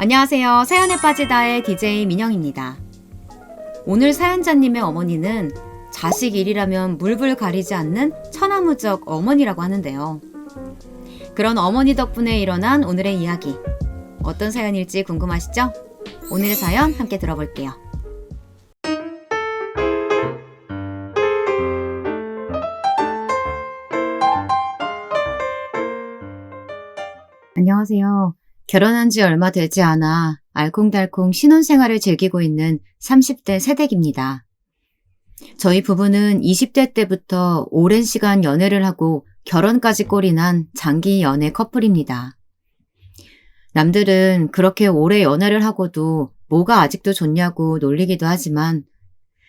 안녕하세요. 사연에 빠지다의 DJ 민영입니다. 오늘 사연자님의 어머니는 자식 일이라면 물불 가리지 않는 천하무적 어머니라고 하는데요. 그런 어머니 덕분에 일어난 오늘의 이야기. 어떤 사연일지 궁금하시죠? 오늘의 사연 함께 들어볼게요. 안녕하세요. 결혼한 지 얼마 되지 않아 알콩달콩 신혼생활을 즐기고 있는 30대 새댁입니다. 저희 부부는 20대 때부터 오랜 시간 연애를 하고 결혼까지 꼴이 난 장기 연애 커플입니다. 남들은 그렇게 오래 연애를 하고도 뭐가 아직도 좋냐고 놀리기도 하지만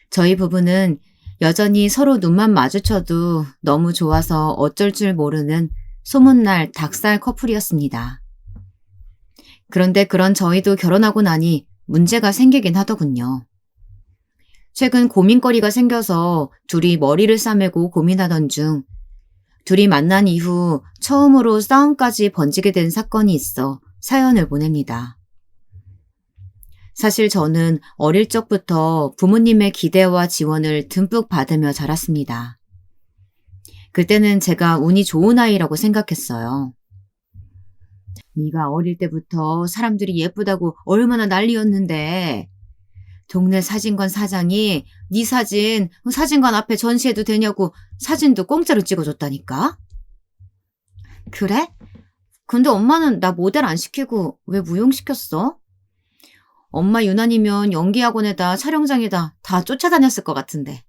저희 부부는 여전히 서로 눈만 마주쳐도 너무 좋아서 어쩔 줄 모르는 소문날 닭살 커플이었습니다. 그런데 그런 저희도 결혼하고 나니 문제가 생기긴 하더군요. 최근 고민거리가 생겨서 둘이 머리를 싸매고 고민하던 중 둘이 만난 이후 처음으로 싸움까지 번지게 된 사건이 있어 사연을 보냅니다. 사실 저는 어릴 적부터 부모님의 기대와 지원을 듬뿍 받으며 자랐습니다. 그때는 제가 운이 좋은 아이라고 생각했어요. 네가 어릴 때부터 사람들이 예쁘다고 얼마나 난리였는데 동네 사진관 사장이 네 사진관 앞에 전시해도 되냐고 사진도 공짜로 찍어줬다니까? 그래? 근데 엄마는 나 모델 안 시키고 왜 무용시켰어? 엄마 유난이면 연기학원에다 촬영장에다 다 쫓아다녔을 것 같은데.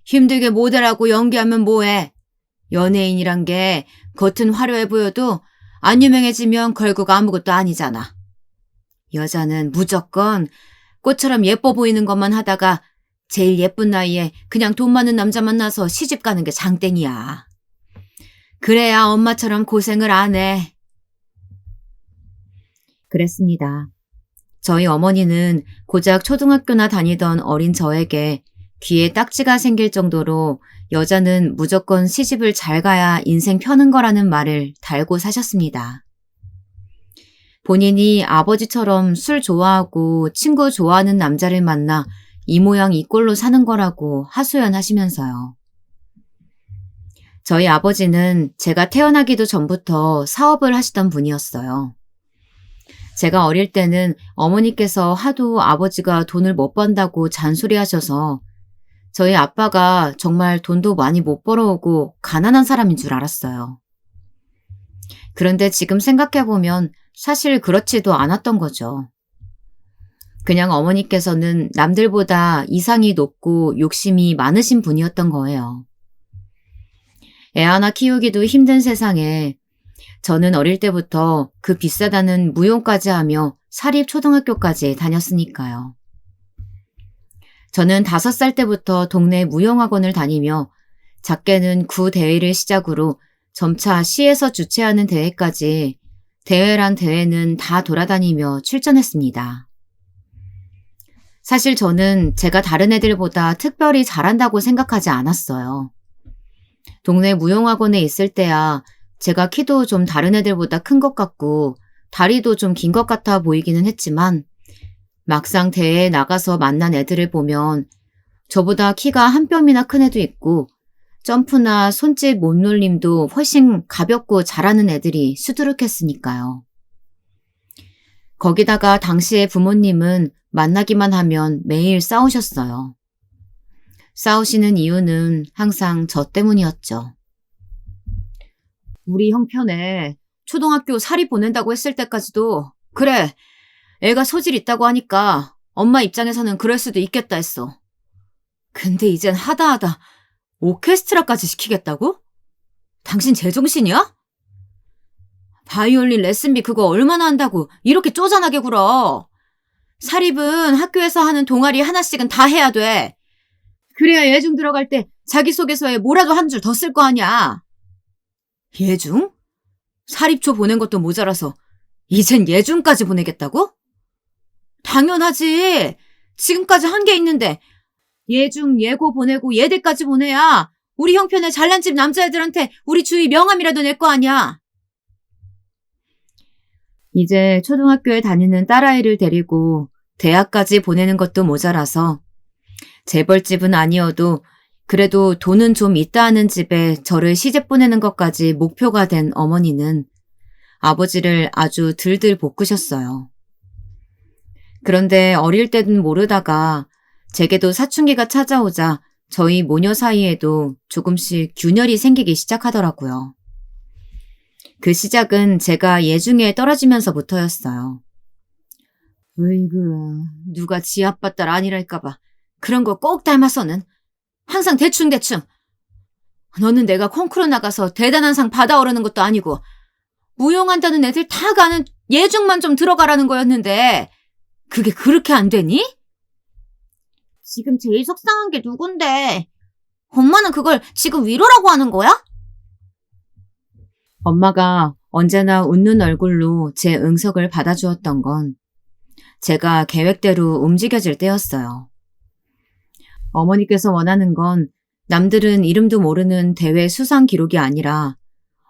힘들게 모델하고 연기하면 뭐해? 연예인이란 게 겉은 화려해 보여도 안 유명해지면 결국 아무것도 아니잖아. 여자는 무조건 꽃처럼 예뻐 보이는 것만 하다가 제일 예쁜 나이에 그냥 돈 많은 남자 만나서 시집 가는 게 장땡이야. 그래야 엄마처럼 고생을 안 해. 그랬습니다. 저희 어머니는 고작 초등학교나 다니던 어린 저에게 귀에 딱지가 생길 정도로 여자는 무조건 시집을 잘 가야 인생 펴는 거라는 말을 달고 사셨습니다. 본인이 아버지처럼 술 좋아하고 친구 좋아하는 남자를 만나 이 모양 이 꼴로 사는 거라고 하소연하시면서요. 저희 아버지는 제가 태어나기도 전부터 사업을 하시던 분이었어요. 제가 어릴 때는 어머니께서 하도 아버지가 돈을 못 번다고 잔소리하셔서 저희 아빠가 정말 돈도 많이 못 벌어오고 가난한 사람인 줄 알았어요. 그런데 지금 생각해보면 사실 그렇지도 않았던 거죠. 그냥 어머니께서는 남들보다 이상이 높고 욕심이 많으신 분이었던 거예요. 애 하나 키우기도 힘든 세상에 저는 어릴 때부터 그 비싸다는 무용까지 하며 사립초등학교까지 다녔으니까요. 저는 5살 때부터 동네 무용학원을 다니며 작게는 구 대회를 시작으로 점차 시에서 주최하는 대회까지 대회란 대회는 다 돌아다니며 출전했습니다. 사실 저는 제가 다른 애들보다 특별히 잘한다고 생각하지 않았어요. 동네 무용학원에 있을 때야 제가 키도 좀 다른 애들보다 큰 것 같고 다리도 좀 긴 것 같아 보이기는 했지만 막상 대회에 나가서 만난 애들을 보면 저보다 키가 한 뼘이나 큰 애도 있고 점프나 손짓 몸놀림도 훨씬 가볍고 잘하는 애들이 수두룩했으니까요. 거기다가 당시의 부모님은 만나기만 하면 매일 싸우셨어요. 싸우시는 이유는 항상 저 때문이었죠. 우리 형편에 초등학교 사립 보낸다고 했을 때까지도 그래, 애가 소질 있다고 하니까 엄마 입장에서는 그럴 수도 있겠다 했어. 근데 이젠 하다 오케스트라까지 시키겠다고? 당신 제정신이야? 바이올린 레슨비 그거 얼마나 한다고 이렇게 쪼잔하게 굴어. 사립은 학교에서 하는 동아리 하나씩은 다 해야 돼. 그래야 예중 들어갈 때 자기소개서에 뭐라도 한 줄 더 쓸 거 아니야. 예중? 사립초 보낸 것도 모자라서 이젠 예중까지 보내겠다고? 당연하지. 지금까지 한 게 있는데 예중, 예고 보내고 예대까지 보내야 우리 형편에 잘난 집 남자애들한테 우리 주위 명함이라도 낼 거 아니야. 이제 초등학교에 다니는 딸아이를 데리고 대학까지 보내는 것도 모자라서 재벌집은 아니어도 그래도 돈은 좀 있다 하는 집에 저를 시집 보내는 것까지 목표가 된 어머니는 아버지를 아주 들들 볶으셨어요. 그런데 어릴 때는 모르다가 제게도 사춘기가 찾아오자 저희 모녀 사이에도 조금씩 균열이 생기기 시작하더라고요. 그 시작은 제가 예중에 떨어지면서부터였어요. 으이구, 누가 지 아빠 딸 아니랄까봐 그런 거 꼭 닮아서는 항상 대충대충. 너는 내가 콩쿠르 나가서 대단한 상 받아오르는 것도 아니고 무용한다는 애들 다 가는 예중만 좀 들어가라는 거였는데 그게 그렇게 안 되니? 지금 제일 속상한 게 누군데 엄마는 그걸 지금 위로라고 하는 거야? 엄마가 언제나 웃는 얼굴로 제 응석을 받아주었던 건 제가 계획대로 움직여질 때였어요. 어머니께서 원하는 건 남들은 이름도 모르는 대회 수상 기록이 아니라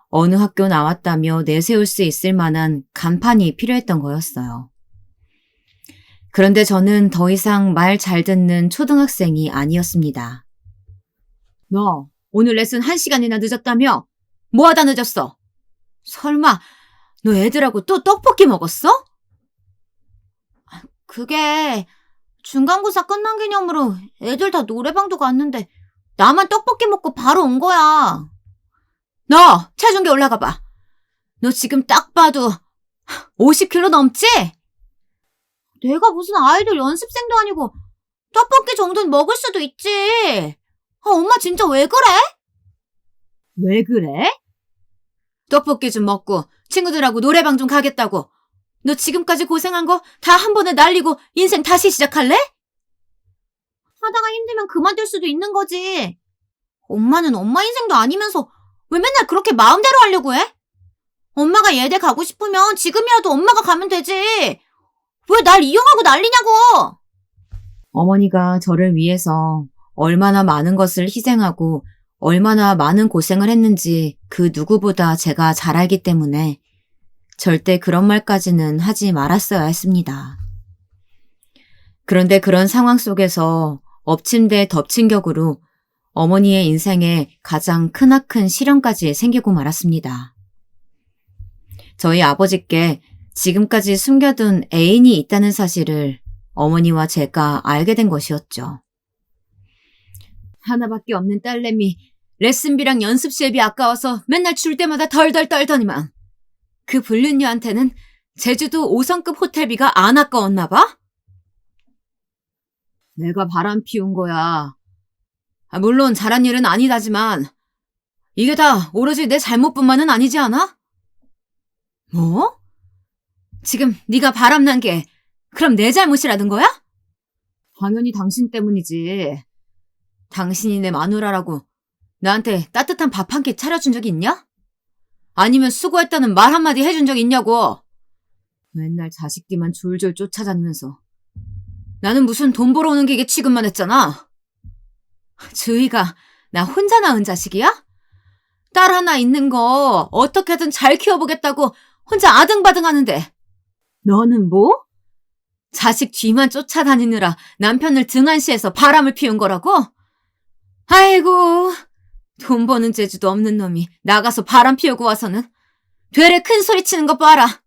어느 학교 나왔다며 내세울 수 있을 만한 간판이 필요했던 거였어요. 그런데 저는 더 이상 말 잘 듣는 초등학생이 아니었습니다. 너 오늘 레슨 1시간이나 늦었다며? 뭐 하다 늦었어? 설마 너 애들하고 또 떡볶이 먹었어? 그게 중간고사 끝난 기념으로 애들 다 노래방도 갔는데 나만 떡볶이 먹고 바로 온 거야. 너 체중계 올라가 봐. 너 지금 딱 봐도 50kg 넘지? 내가 무슨 아이돌 연습생도 아니고 떡볶이 정도는 먹을 수도 있지. 엄마 진짜 왜 그래? 왜 그래? 떡볶이 좀 먹고 친구들하고 노래방 좀 가겠다고. 너 지금까지 고생한 거 다 한 번에 날리고 인생 다시 시작할래? 하다가 힘들면 그만둘 수도 있는 거지. 엄마는 엄마 인생도 아니면서 왜 맨날 그렇게 마음대로 하려고 해? 엄마가 예대 가고 싶으면 지금이라도 엄마가 가면 되지. 왜 날 이용하고 난리냐고. 어머니가 저를 위해서 얼마나 많은 것을 희생하고 얼마나 많은 고생을 했는지 그 누구보다 제가 잘 알기 때문에 절대 그런 말까지는 하지 말았어야 했습니다. 그런데 그런 상황 속에서 엎친 데 덮친 격으로 어머니의 인생에 가장 크나큰 시련까지 생기고 말았습니다. 저희 아버지께 지금까지 숨겨둔 애인이 있다는 사실을 어머니와 제가 알게 된 것이었죠. 하나밖에 없는 딸내미 레슨비랑 연습실비 아까워서 맨날 줄 때마다 덜덜 떨더니만 그 불륜녀한테는 제주도 5성급 호텔비가 안 아까웠나 봐? 내가 바람 피운 거야. 물론 잘한 일은 아니다지만 이게 다 오로지 내 잘못뿐만은 아니지 않아? 뭐? 지금 네가 바람난 게 그럼 내 잘못이라는 거야? 당연히 당신 때문이지. 당신이 내 마누라라고 나한테 따뜻한 밥 한 끼 차려준 적 있냐? 아니면 수고했다는 말 한마디 해준 적 있냐고. 맨날 자식 뒤만 졸졸 쫓아다니면서 나는 무슨 돈 벌어오는 기계 취급만 했잖아. 주희가 나 혼자 낳은 자식이야? 딸 하나 있는 거 어떻게든 잘 키워보겠다고 혼자 아등바등 하는데 너는 뭐? 자식 뒤만 쫓아다니느라 남편을 등한시해서 바람을 피운 거라고? 아이고, 돈 버는 재주도 없는 놈이 나가서 바람 피우고 와서는 되레 큰 소리 치는 거 봐라.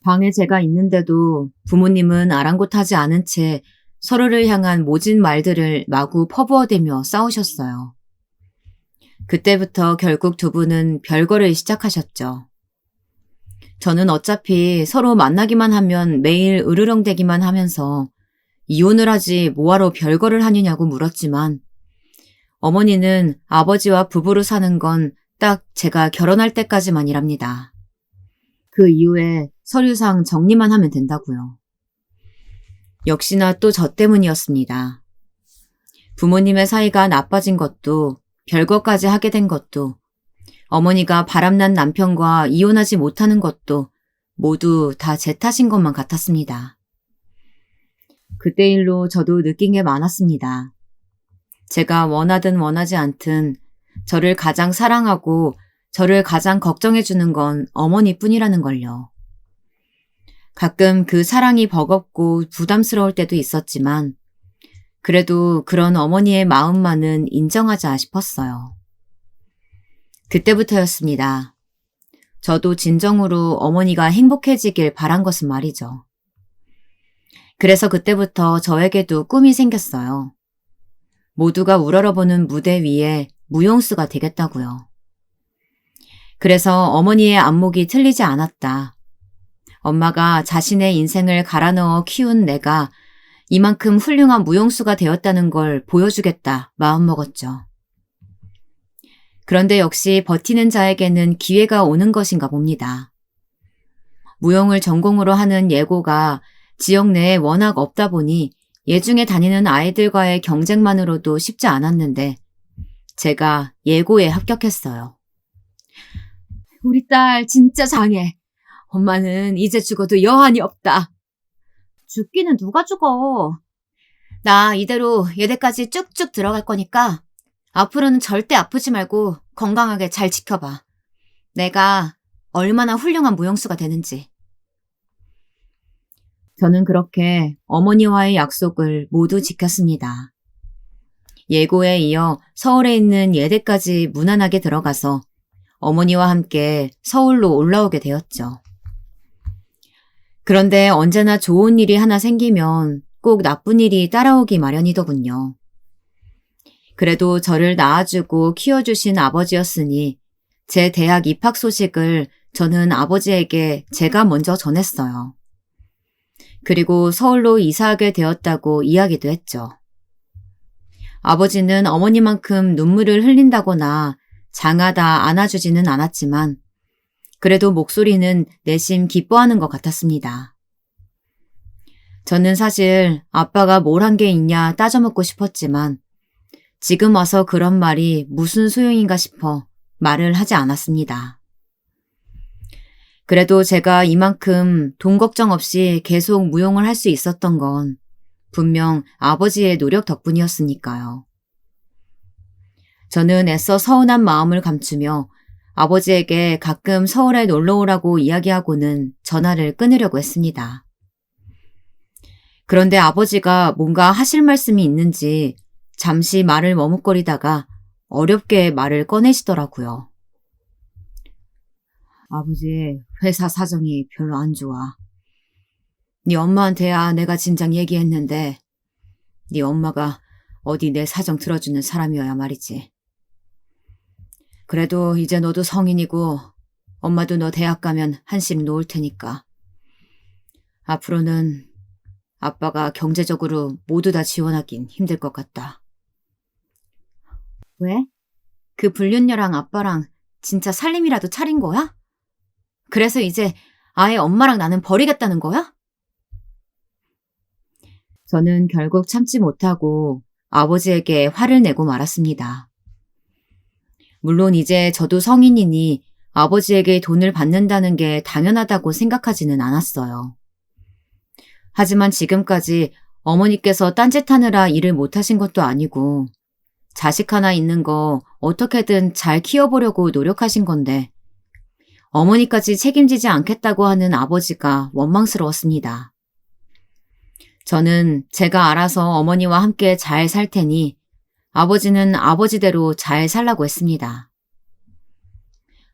방에 제가 있는데도 부모님은 아랑곳하지 않은 채 서로를 향한 모진 말들을 마구 퍼부어대며 싸우셨어요. 그때부터 결국 두 분은 별거를 시작하셨죠. 저는 어차피 서로 만나기만 하면 매일 으르렁대기만 하면서 이혼을 하지 뭐하러 별거를 하느냐고 물었지만 어머니는 아버지와 부부로 사는 건 딱 제가 결혼할 때까지만이랍니다. 그 이후에 서류상 정리만 하면 된다고요. 역시나 또 저 때문이었습니다. 부모님의 사이가 나빠진 것도 별거까지 하게 된 것도 어머니가 바람난 남편과 이혼하지 못하는 것도 모두 다 제 탓인 것만 같았습니다. 그때 일로 저도 느낀 게 많았습니다. 제가 원하든 원하지 않든 저를 가장 사랑하고 저를 가장 걱정해주는 건 어머니뿐이라는 걸요. 가끔 그 사랑이 버겁고 부담스러울 때도 있었지만 그래도 그런 어머니의 마음만은 인정하자 싶었어요. 그때부터였습니다. 저도 진정으로 어머니가 행복해지길 바란 것은 말이죠. 그래서 그때부터 저에게도 꿈이 생겼어요. 모두가 우러러보는 무대 위에 무용수가 되겠다고요. 그래서 어머니의 안목이 틀리지 않았다. 엄마가 자신의 인생을 갈아 넣어 키운 내가 이만큼 훌륭한 무용수가 되었다는 걸 보여주겠다 마음먹었죠. 그런데 역시 버티는 자에게는 기회가 오는 것인가 봅니다. 무용을 전공으로 하는 예고가 지역 내에 워낙 없다 보니 예중에 다니는 아이들과의 경쟁만으로도 쉽지 않았는데 제가 예고에 합격했어요. 우리 딸 진짜 장해. 엄마는 이제 죽어도 여한이 없다. 죽기는 누가 죽어. 나 이대로 예대까지 쭉쭉 들어갈 거니까 앞으로는 절대 아프지 말고 건강하게 잘 지켜봐. 내가 얼마나 훌륭한 무용수가 되는지. 저는 그렇게 어머니와의 약속을 모두 지켰습니다. 예고에 이어 서울에 있는 예대까지 무난하게 들어가서 어머니와 함께 서울로 올라오게 되었죠. 그런데 언제나 좋은 일이 하나 생기면 꼭 나쁜 일이 따라오기 마련이더군요. 그래도 저를 낳아주고 키워주신 아버지였으니 제 대학 입학 소식을 저는 아버지에게 제가 먼저 전했어요. 그리고 서울로 이사하게 되었다고 이야기도 했죠. 아버지는 어머니만큼 눈물을 흘린다거나 장하다 안아주지는 않았지만 그래도 목소리는 내심 기뻐하는 것 같았습니다. 저는 사실 아빠가 뭘 한 게 있냐 따져묻고 싶었지만 지금 와서 그런 말이 무슨 소용인가 싶어 말을 하지 않았습니다. 그래도 제가 이만큼 돈 걱정 없이 계속 무용을 할 수 있었던 건 분명 아버지의 노력 덕분이었으니까요. 저는 애써 서운한 마음을 감추며 아버지에게 가끔 서울에 놀러 오라고 이야기하고는 전화를 끊으려고 했습니다. 그런데 아버지가 뭔가 하실 말씀이 있는지 잠시 말을 머뭇거리다가 어렵게 말을 꺼내시더라고요. 아버지, 회사 사정이 별로 안 좋아. 네 엄마한테야 내가 진작 얘기했는데 네 엄마가 어디 내 사정 들어주는 사람이어야 말이지. 그래도 이제 너도 성인이고 엄마도 너 대학 가면 한심 놓을 테니까 앞으로는 아빠가 경제적으로 모두 다 지원하긴 힘들 것 같다. 왜? 그 불륜녀랑 아빠랑 진짜 살림이라도 차린 거야? 그래서 이제 아예 엄마랑 나는 버리겠다는 거야? 저는 결국 참지 못하고 아버지에게 화를 내고 말았습니다. 물론 이제 저도 성인이니 아버지에게 돈을 받는다는 게 당연하다고 생각하지는 않았어요. 하지만 지금까지 어머니께서 딴짓하느라 일을 못하신 것도 아니고 자식 하나 있는 거 어떻게든 잘 키워보려고 노력하신 건데 어머니까지 책임지지 않겠다고 하는 아버지가 원망스러웠습니다. 저는 제가 알아서 어머니와 함께 잘 살 테니 아버지는 아버지대로 잘 살라고 했습니다.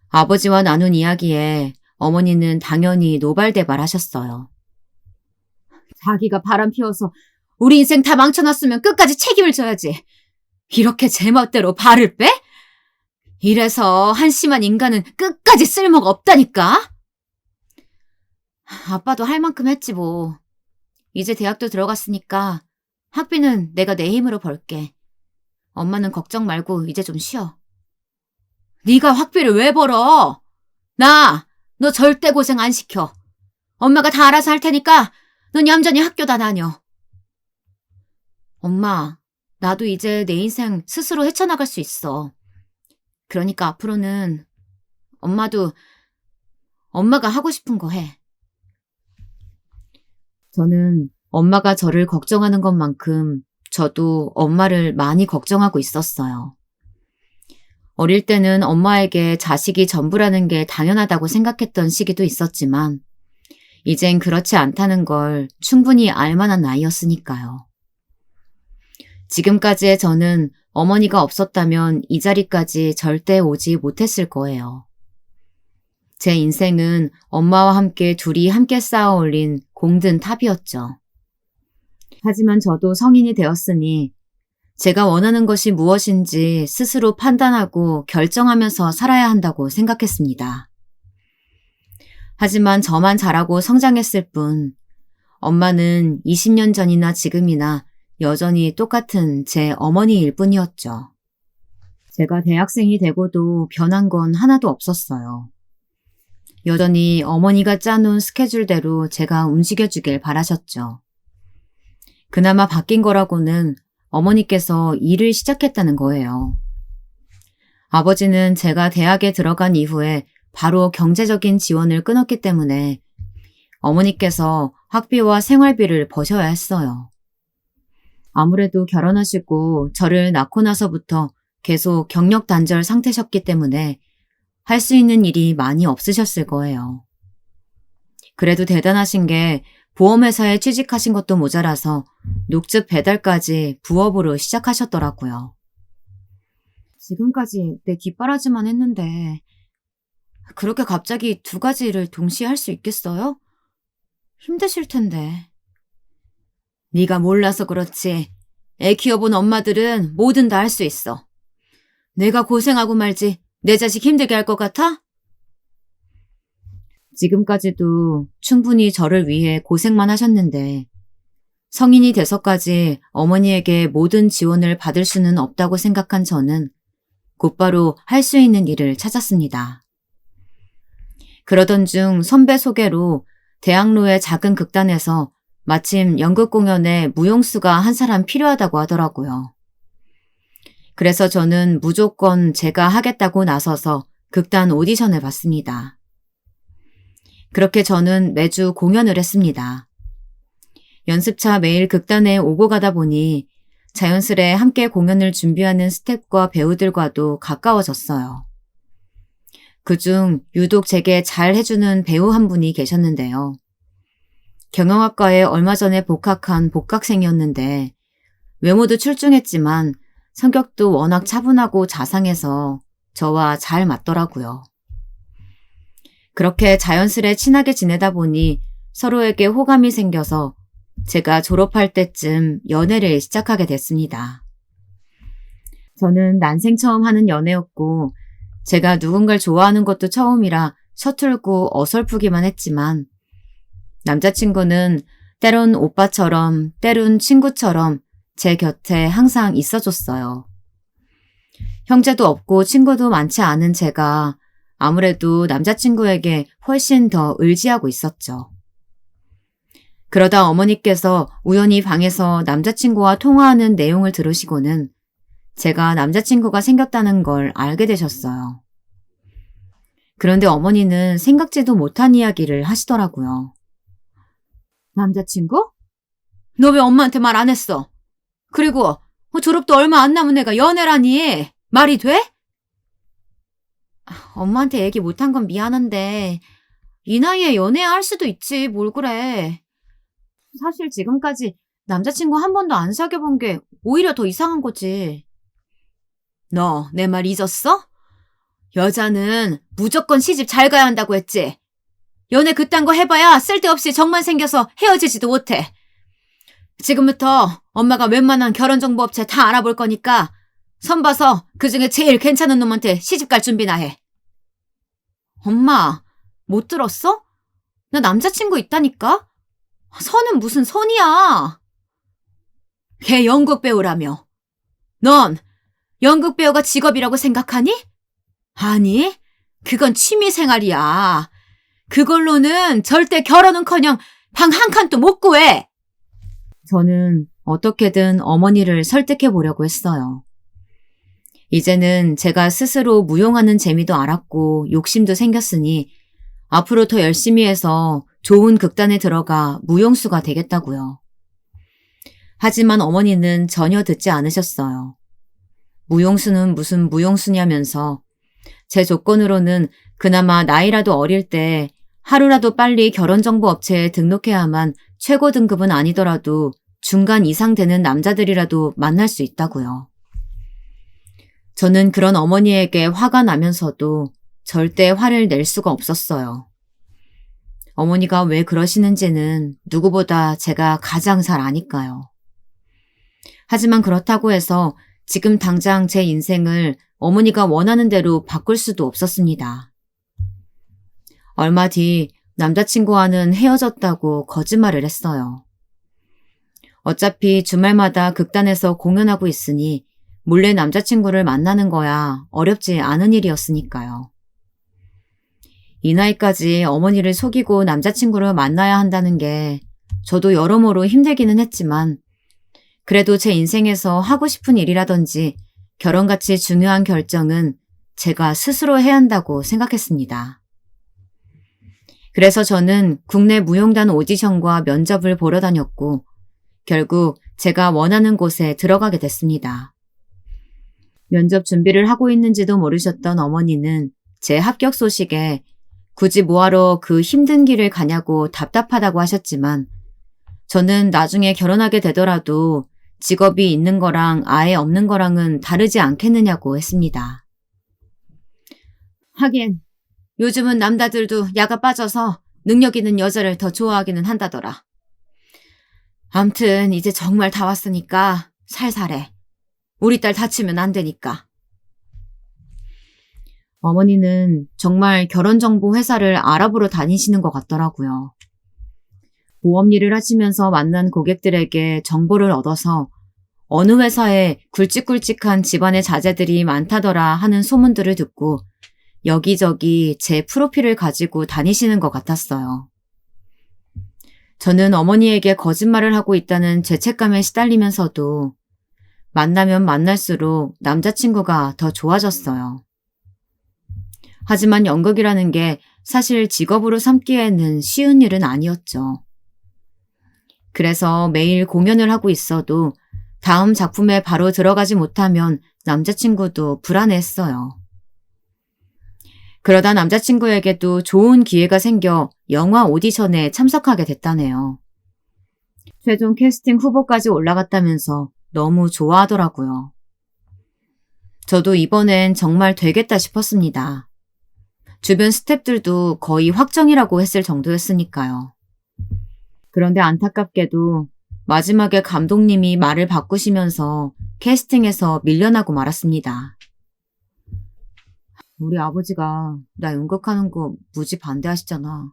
아버지와 나눈 이야기에 어머니는 당연히 노발대발하셨어요. 자기가 바람 피워서 우리 인생 다 망쳐놨으면 끝까지 책임을 져야지. 이렇게 제멋대로 발을 빼? 이래서 한심한 인간은 끝까지 쓸모가 없다니까? 아빠도 할 만큼 했지 뭐. 이제 대학도 들어갔으니까 학비는 내가 내 힘으로 벌게. 엄마는 걱정 말고 이제 좀 쉬어. 네가 학비를 왜 벌어? 너 절대 고생 안 시켜. 엄마가 다 알아서 할 테니까 넌 얌전히 학교 다 다녀. 엄마, 나도 이제 내 인생 스스로 헤쳐나갈 수 있어. 그러니까 앞으로는 엄마도 엄마가 하고 싶은 거 해. 저는 엄마가 저를 걱정하는 것만큼 저도 엄마를 많이 걱정하고 있었어요. 어릴 때는 엄마에게 자식이 전부라는 게 당연하다고 생각했던 시기도 있었지만 이젠 그렇지 않다는 걸 충분히 알 만한 나이였으니까요. 지금까지의 저는 어머니가 없었다면 이 자리까지 절대 오지 못했을 거예요. 제 인생은 엄마와 함께 둘이 함께 쌓아 올린 공든 탑이었죠. 하지만 저도 성인이 되었으니 제가 원하는 것이 무엇인지 스스로 판단하고 결정하면서 살아야 한다고 생각했습니다. 하지만 저만 자라고 성장했을 뿐 엄마는 20년 전이나 지금이나 여전히 똑같은 제 어머니일 뿐이었죠. 제가 대학생이 되고도 변한 건 하나도 없었어요. 여전히 어머니가 짜놓은 스케줄대로 제가 움직여주길 바라셨죠. 그나마 바뀐 거라고는 어머니께서 일을 시작했다는 거예요. 아버지는 제가 대학에 들어간 이후에 바로 경제적인 지원을 끊었기 때문에 어머니께서 학비와 생활비를 버셔야 했어요. 아무래도 결혼하시고 저를 낳고 나서부터 계속 경력 단절 상태셨기 때문에 할 수 있는 일이 많이 없으셨을 거예요. 그래도 대단하신 게 보험회사에 취직하신 것도 모자라서 녹즙 배달까지 부업으로 시작하셨더라고요. 지금까지 내 뒷바라지만 했는데 그렇게 갑자기 두 가지 일을 동시에 할 수 있겠어요? 힘드실 텐데. 네가 몰라서 그렇지. 애 키워본 엄마들은 뭐든 다 할 수 있어. 내가 고생하고 말지 내 자식 힘들게 할 것 같아? 지금까지도 충분히 저를 위해 고생만 하셨는데 성인이 돼서까지 어머니에게 모든 지원을 받을 수는 없다고 생각한 저는 곧바로 할 수 있는 일을 찾았습니다. 그러던 중 선배 소개로 대학로의 작은 극단에서 마침 연극 공연에 무용수가 한 사람 필요하다고 하더라고요. 그래서 저는 무조건 제가 하겠다고 나서서 극단 오디션을 봤습니다. 그렇게 저는 매주 공연을 했습니다. 연습차 매일 극단에 오고 가다 보니 자연스레 함께 공연을 준비하는 스태프과 배우들과도 가까워졌어요. 그중 유독 제게 잘 해주는 배우 한 분이 계셨는데요. 경영학과에 얼마 전에 복학한 복학생이었는데 외모도 출중했지만 성격도 워낙 차분하고 자상해서 저와 잘 맞더라고요. 그렇게 자연스레 친하게 지내다 보니 서로에게 호감이 생겨서 제가 졸업할 때쯤 연애를 시작하게 됐습니다. 저는 난생 처음 하는 연애였고 제가 누군가를 좋아하는 것도 처음이라 서툴고 어설프기만 했지만 남자친구는 때론 오빠처럼 때론 친구처럼 제 곁에 항상 있어줬어요. 형제도 없고 친구도 많지 않은 제가 아무래도 남자친구에게 훨씬 더 의지하고 있었죠. 그러다 어머니께서 우연히 방에서 남자친구와 통화하는 내용을 들으시고는 제가 남자친구가 생겼다는 걸 알게 되셨어요. 그런데 어머니는 생각지도 못한 이야기를 하시더라고요. 남자친구? 너 왜 엄마한테 말 안 했어? 그리고 졸업도 얼마 안 남은 애가 연애라니? 말이 돼? 엄마한테 얘기 못한 건 미안한데 이 나이에 연애할 수도 있지 뭘 그래. 사실 지금까지 남자친구 한 번도 안 사귀어본 게 오히려 더 이상한 거지. 너 내 말 잊었어? 여자는 무조건 시집 잘 가야 한다고 했지. 연애 그딴 거 해봐야 쓸데없이 정만 생겨서 헤어지지도 못해. 지금부터 엄마가 웬만한 결혼정보업체 다 알아볼 거니까 선봐서 그중에 제일 괜찮은 놈한테 시집갈 준비나 해. 엄마, 못 들었어? 나 남자친구 있다니까? 선은 무슨 선이야. 걔 연극 배우라며. 넌 연극 배우가 직업이라고 생각하니? 아니, 그건 취미생활이야. 그걸로는 절대 결혼은커녕 방 한 칸도 못 구해. 저는 어떻게든 어머니를 설득해 보려고 했어요. 이제는 제가 스스로 무용하는 재미도 알았고 욕심도 생겼으니 앞으로 더 열심히 해서 좋은 극단에 들어가 무용수가 되겠다고요. 하지만 어머니는 전혀 듣지 않으셨어요. 무용수는 무슨 무용수냐면서 제 조건으로는 그나마 나이라도 어릴 때 하루라도 빨리 결혼정보업체에 등록해야만 최고 등급은 아니더라도 중간 이상 되는 남자들이라도 만날 수 있다고요. 저는 그런 어머니에게 화가 나면서도 절대 화를 낼 수가 없었어요. 어머니가 왜 그러시는지는 누구보다 제가 가장 잘 아니까요. 하지만 그렇다고 해서 지금 당장 제 인생을 어머니가 원하는 대로 바꿀 수도 없었습니다. 얼마 뒤 남자친구와는 헤어졌다고 거짓말을 했어요. 어차피 주말마다 극단에서 공연하고 있으니 몰래 남자친구를 만나는 거야 어렵지 않은 일이었으니까요. 이 나이까지 어머니를 속이고 남자친구를 만나야 한다는 게 저도 여러모로 힘들기는 했지만 그래도 제 인생에서 하고 싶은 일이라든지 결혼같이 중요한 결정은 제가 스스로 해야 한다고 생각했습니다. 그래서 저는 국내 무용단 오디션과 면접을 보러 다녔고 결국 제가 원하는 곳에 들어가게 됐습니다. 면접 준비를 하고 있는지도 모르셨던 어머니는 제 합격 소식에 굳이 뭐하러 그 힘든 길을 가냐고 답답하다고 하셨지만 저는 나중에 결혼하게 되더라도 직업이 있는 거랑 아예 없는 거랑은 다르지 않겠느냐고 했습니다. 하긴 요즘은 남자들도 야가 빠져서 능력 있는 여자를 더 좋아하기는 한다더라. 암튼 이제 정말 다 왔으니까 살살해. 우리 딸 다치면 안 되니까. 어머니는 정말 결혼정보 회사를 알아보러 다니시는 것 같더라고요. 보험 일을 하시면서 만난 고객들에게 정보를 얻어서 어느 회사에 굵직굵직한 집안의 자제들이 많다더라 하는 소문들을 듣고 여기저기 제 프로필을 가지고 다니시는 것 같았어요. 저는 어머니에게 거짓말을 하고 있다는 죄책감에 시달리면서도 만나면 만날수록 남자친구가 더 좋아졌어요. 하지만 연극이라는 게 사실 직업으로 삼기에는 쉬운 일은 아니었죠. 그래서 매일 공연을 하고 있어도 다음 작품에 바로 들어가지 못하면 남자친구도 불안해했어요. 그러다 남자친구에게도 좋은 기회가 생겨 영화 오디션에 참석하게 됐다네요. 최종 캐스팅 후보까지 올라갔다면서 너무 좋아하더라고요. 저도 이번엔 정말 되겠다 싶었습니다. 주변 스태프들도 거의 확정이라고 했을 정도였으니까요. 그런데 안타깝게도 마지막에 감독님이 말을 바꾸시면서 캐스팅에서 밀려나고 말았습니다. 우리 아버지가 나 연극하는 거 무지 반대하시잖아.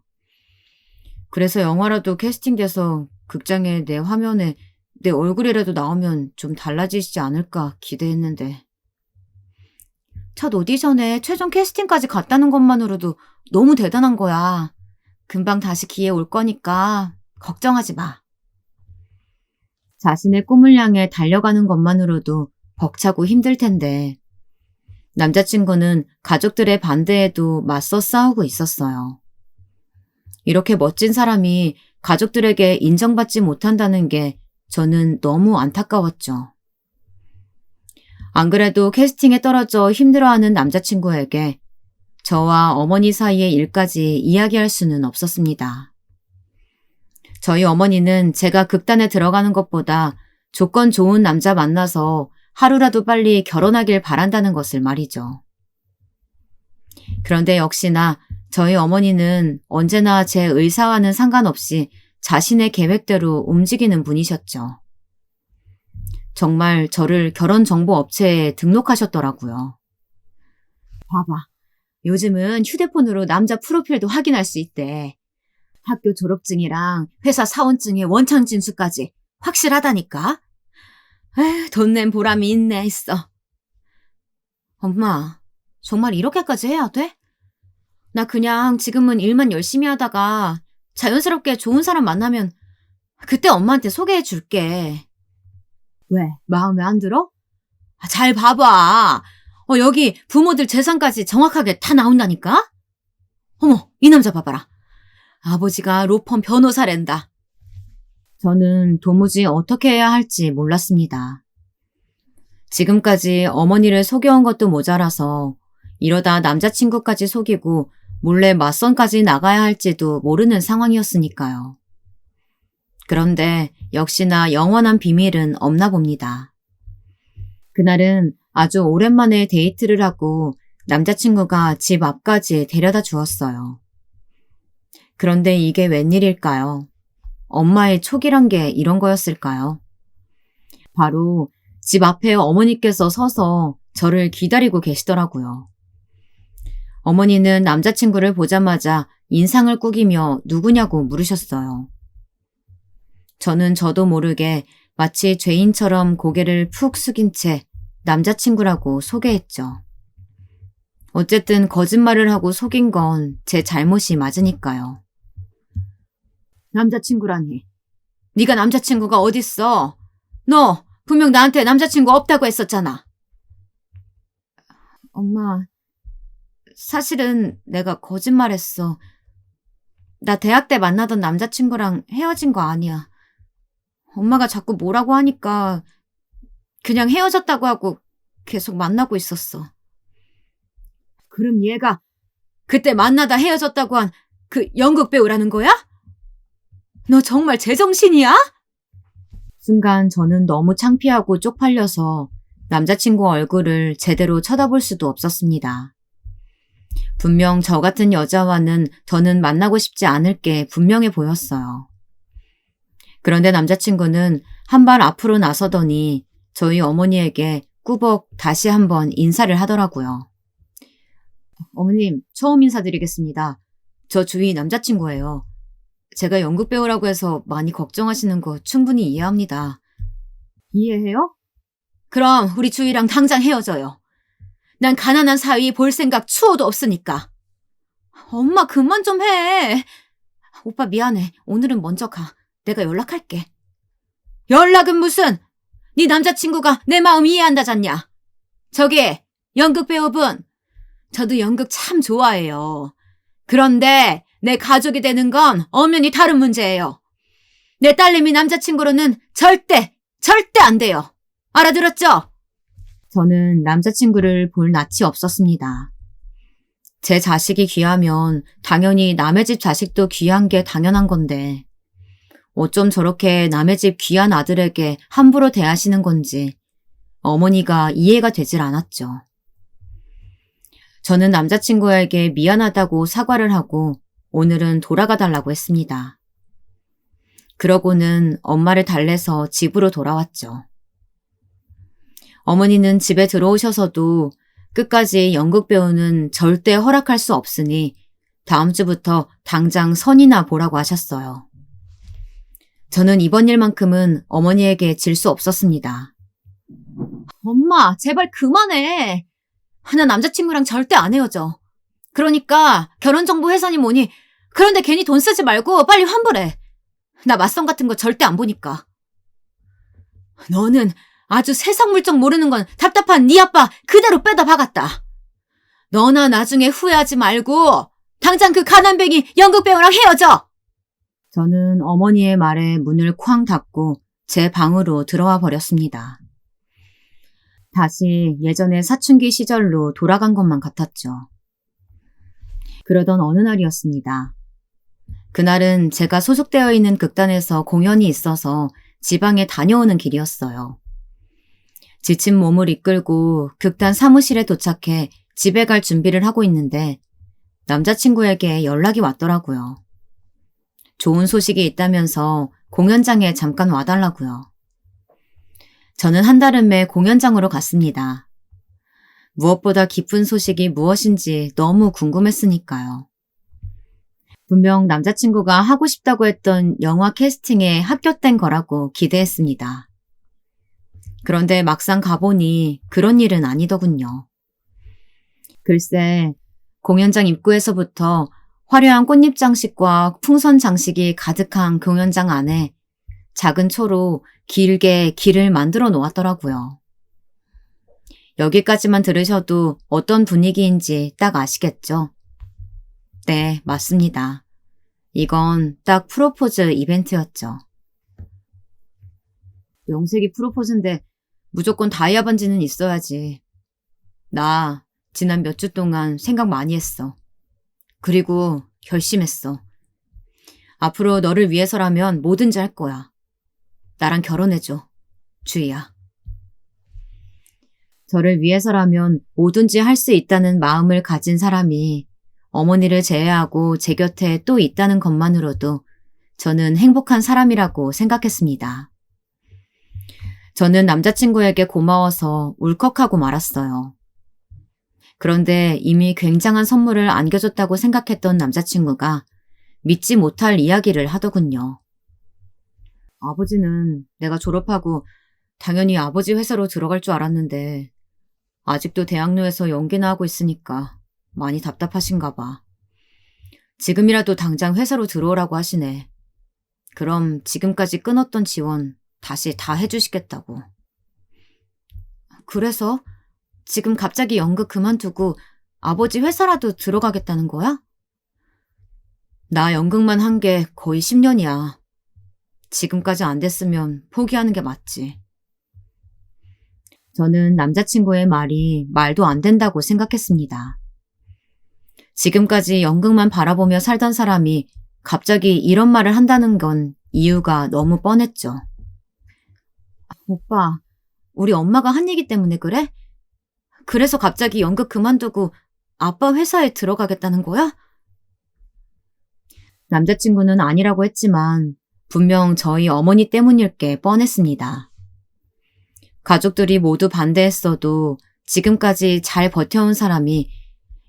그래서 영화라도 캐스팅돼서 극장에 내 화면에 내 얼굴이라도 나오면 좀 달라지시지 않을까 기대했는데. 첫 오디션에 최종 캐스팅까지 갔다는 것만으로도 너무 대단한 거야. 금방 다시 기회 올 거니까 걱정하지 마. 자신의 꿈을 향해 달려가는 것만으로도 벅차고 힘들 텐데 남자친구는 가족들의 반대에도 맞서 싸우고 있었어요. 이렇게 멋진 사람이 가족들에게 인정받지 못한다는 게 저는 너무 안타까웠죠. 안 그래도 캐스팅에 떨어져 힘들어하는 남자친구에게 저와 어머니 사이의 일까지 이야기할 수는 없었습니다. 저희 어머니는 제가 극단에 들어가는 것보다 조건 좋은 남자 만나서 하루라도 빨리 결혼하길 바란다는 것을 말이죠. 그런데 역시나 저희 어머니는 언제나 제 의사와는 상관없이 자신의 계획대로 움직이는 분이셨죠. 정말 저를 결혼정보업체에 등록하셨더라고요. 봐봐. 요즘은 휴대폰으로 남자 프로필도 확인할 수 있대. 학교 졸업증이랑 회사 사원증의 원창 진수까지 확실하다니까. 에휴, 돈 낸 보람이 있네 있어. 엄마, 정말 이렇게까지 해야 돼? 나 그냥 지금은 일만 열심히 하다가 자연스럽게 좋은 사람 만나면 그때 엄마한테 소개해 줄게. 왜? 마음에 안 들어? 잘 봐봐. 여기 부모들 재산까지 정확하게 다 나온다니까? 어머, 이 남자 봐봐라. 아버지가 로펌 변호사랜다. 저는 도무지 어떻게 해야 할지 몰랐습니다. 지금까지 어머니를 속여온 것도 모자라서 이러다 남자친구까지 속이고 몰래 맞선까지 나가야 할지도 모르는 상황이었으니까요. 그런데 역시나 영원한 비밀은 없나 봅니다. 그날은 아주 오랜만에 데이트를 하고 남자친구가 집 앞까지 데려다 주었어요. 그런데 이게 웬일일까요? 엄마의 촉이란 게 이런 거였을까요? 바로 집 앞에 어머니께서 서서 저를 기다리고 계시더라고요. 어머니는 남자친구를 보자마자 인상을 꾸기며 누구냐고 물으셨어요. 저는 저도 모르게 마치 죄인처럼 고개를 푹 숙인 채 남자친구라고 소개했죠. 어쨌든 거짓말을 하고 속인 건 제 잘못이 맞으니까요. 남자친구라니. 네가 남자친구가 어딨어? 너 분명 나한테 남자친구 없다고 했었잖아. 엄마, 사실은 내가 거짓말했어. 나 대학 때 만나던 남자친구랑 헤어진 거 아니야. 엄마가 자꾸 뭐라고 하니까 그냥 헤어졌다고 하고 계속 만나고 있었어. 그럼 얘가 그때 만나다 헤어졌다고 한 그 연극 배우라는 거야? 너 정말 제정신이야? 순간 저는 너무 창피하고 쪽팔려서 남자친구 얼굴을 제대로 쳐다볼 수도 없었습니다. 분명 저 같은 여자와는 더는 만나고 싶지 않을 게 분명해 보였어요. 그런데 남자친구는 한 발 앞으로 나서더니 저희 어머니에게 꾸벅 다시 한번 인사를 하더라고요. 어머님, 처음 인사드리겠습니다. 저 주위 남자친구예요. 제가 연극 배우라고 해서 많이 걱정하시는 거 충분히 이해합니다. 이해해요? 그럼 우리 주희랑 당장 헤어져요. 난 가난한 사위 볼 생각 추호도 없으니까. 엄마 그만 좀 해. 오빠 미안해. 오늘은 먼저 가. 내가 연락할게. 연락은 무슨? 네 남자친구가 내 마음 이해한다잖냐. 저기 연극 배우분. 저도 연극 참 좋아해요. 그런데 내 가족이 되는 건 엄연히 다른 문제예요. 내 딸내미 남자친구로는 절대 안 돼요. 알아들었죠? 저는 남자친구를 볼 낯이 없었습니다. 제 자식이 귀하면 당연히 남의 집 자식도 귀한 게 당연한 건데 어쩜 저렇게 남의 집 귀한 아들에게 함부로 대하시는 건지 어머니가 이해가 되질 않았죠. 저는 남자친구에게 미안하다고 사과를 하고 오늘은 돌아가 달라고 했습니다. 그러고는 엄마를 달래서 집으로 돌아왔죠. 어머니는 집에 들어오셔서도 끝까지 연극 배우는 절대 허락할 수 없으니 다음 주부터 당장 선이나 보라고 하셨어요. 저는 이번 일만큼은 어머니에게 질 수 없었습니다. 엄마, 제발 그만해. 나 남자친구랑 절대 안 헤어져. 그러니까 결혼정보회사니 뭐니 그런데 괜히 돈 쓰지 말고 빨리 환불해. 나 맞선 같은 거 절대 안 보니까. 너는 아주 세상 물정 모르는 건 답답한 네 아빠 그대로 빼다 박았다. 너나 나중에 후회하지 말고 당장 그 가난뱅이 연극 배우랑 헤어져. 저는 어머니의 말에 문을 쾅 닫고 제 방으로 들어와 버렸습니다. 다시 예전의 사춘기 시절로 돌아간 것만 같았죠. 그러던 어느 날이었습니다. 그날은 제가 소속되어 있는 극단에서 공연이 있어서 지방에 다녀오는 길이었어요. 지친 몸을 이끌고 극단 사무실에 도착해 집에 갈 준비를 하고 있는데 남자친구에게 연락이 왔더라고요. 좋은 소식이 있다면서 공연장에 잠깐 와달라고요. 저는 한달음에 공연장으로 갔습니다. 무엇보다 기쁜 소식이 무엇인지 너무 궁금했으니까요. 분명 남자친구가 하고 싶다고 했던 영화 캐스팅에 합격된 거라고 기대했습니다. 그런데 막상 가보니 그런 일은 아니더군요. 글쎄, 공연장 입구에서부터 화려한 꽃잎 장식과 풍선 장식이 가득한 공연장 안에 작은 초로 길게 길을 만들어 놓았더라고요. 여기까지만 들으셔도 어떤 분위기인지 딱 아시겠죠? 네, 맞습니다. 이건 딱 프로포즈 이벤트였죠. 명색이 프로포즈인데 무조건 다이아 반지는 있어야지. 나 지난 몇 주 동안 생각 많이 했어. 그리고 결심했어. 앞으로 너를 위해서라면 뭐든지 할 거야. 나랑 결혼해줘, 주희야. 저를 위해서라면 뭐든지 할 수 있다는 마음을 가진 사람이 어머니를 제외하고 제 곁에 또 있다는 것만으로도 저는 행복한 사람이라고 생각했습니다. 저는 남자친구에게 고마워서 울컥하고 말았어요. 그런데 이미 굉장한 선물을 안겨줬다고 생각했던 남자친구가 믿지 못할 이야기를 하더군요. 아버지는 내가 졸업하고 당연히 아버지 회사로 들어갈 줄 알았는데 아직도 대학로에서 연기나 하고 있으니까 많이 답답하신가 봐. 지금이라도 당장 회사로 들어오라고 하시네. 그럼 지금까지 끊었던 지원 다시 다 해주시겠다고. 그래서 지금 갑자기 연극 그만두고 아버지 회사라도 들어가겠다는 거야? 나 연극만 한 게 거의 10년이야. 지금까지 안 됐으면 포기하는 게 맞지. 저는 남자친구의 말이 말도 안 된다고 생각했습니다. 지금까지 연극만 바라보며 살던 사람이 갑자기 이런 말을 한다는 건 이유가 너무 뻔했죠. 오빠, 우리 엄마가 한 얘기 때문에 그래? 그래서 갑자기 연극 그만두고 아빠 회사에 들어가겠다는 거야? 남자친구는 아니라고 했지만 분명 저희 어머니 때문일 게 뻔했습니다. 가족들이 모두 반대했어도 지금까지 잘 버텨온 사람이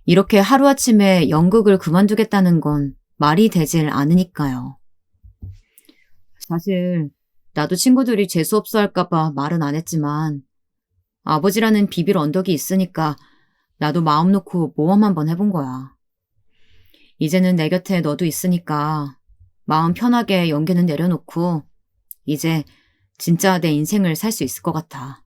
이렇게 하루아침에 연극을 그만두겠다는 건 말이 되질 않으니까요. 사실 나도 친구들이 재수없어 할까봐 말은 안 했지만 아버지라는 비빌 언덕이 있으니까 나도 마음 놓고 모험 한번 해본 거야. 이제는 내 곁에 너도 있으니까 마음 편하게 연기는 내려놓고 이제 진짜 내 인생을 살 수 있을 것 같아.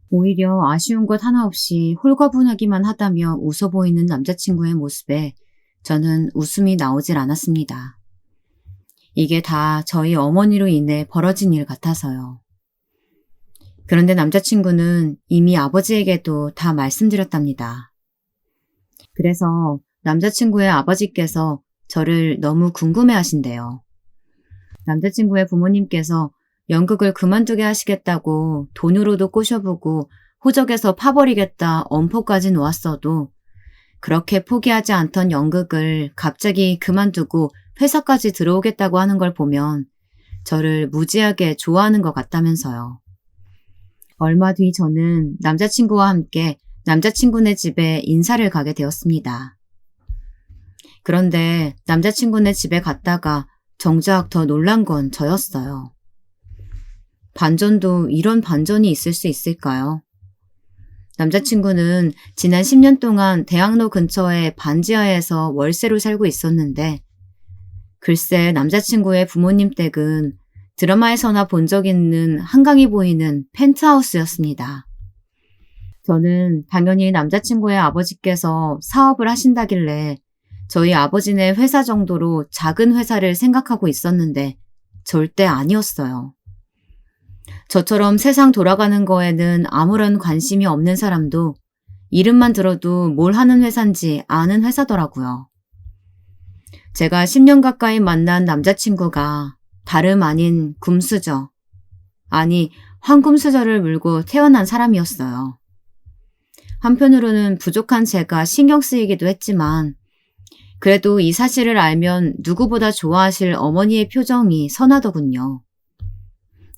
오히려 아쉬운 것 하나 없이 홀가분하기만 하다며 웃어 보이는 남자친구의 모습에 저는 웃음이 나오질 않았습니다. 이게 다 저희 어머니로 인해 벌어진 일 같아서요. 그런데 남자친구는 이미 아버지에게도 다 말씀드렸답니다. 그래서 남자친구의 아버지께서 저를 너무 궁금해 하신대요. 남자친구의 부모님께서 연극을 그만두게 하시겠다고 돈으로도 꼬셔보고 호적에서 파버리겠다 엄포까지 놓았어도 그렇게 포기하지 않던 연극을 갑자기 그만두고 회사까지 들어오겠다고 하는 걸 보면 저를 무지하게 좋아하는 것 같다면서요. 얼마 뒤 저는 남자친구와 함께 남자친구네 집에 인사를 가게 되었습니다. 그런데 남자친구네 집에 갔다가 정작 더 놀란 건 저였어요. 반전도 이런 반전이 있을 수 있을까요? 남자친구는 지난 10년 동안 대학로 근처의 반지하에서 월세로 살고 있었는데 글쎄 남자친구의 부모님 댁은 드라마에서나 본 적 있는 한강이 보이는 펜트하우스였습니다. 저는 당연히 남자친구의 아버지께서 사업을 하신다길래 저희 아버지네 회사 정도로 작은 회사를 생각하고 있었는데 절대 아니었어요. 저처럼 세상 돌아가는 거에는 아무런 관심이 없는 사람도 이름만 들어도 뭘 하는 회사인지 아는 회사더라고요. 제가 10년 가까이 만난 남자친구가 다름 아닌 금수저, 아니 황금수저를 물고 태어난 사람이었어요. 한편으로는 부족한 제가 신경 쓰이기도 했지만 그래도 이 사실을 알면 누구보다 좋아하실 어머니의 표정이 선하더군요.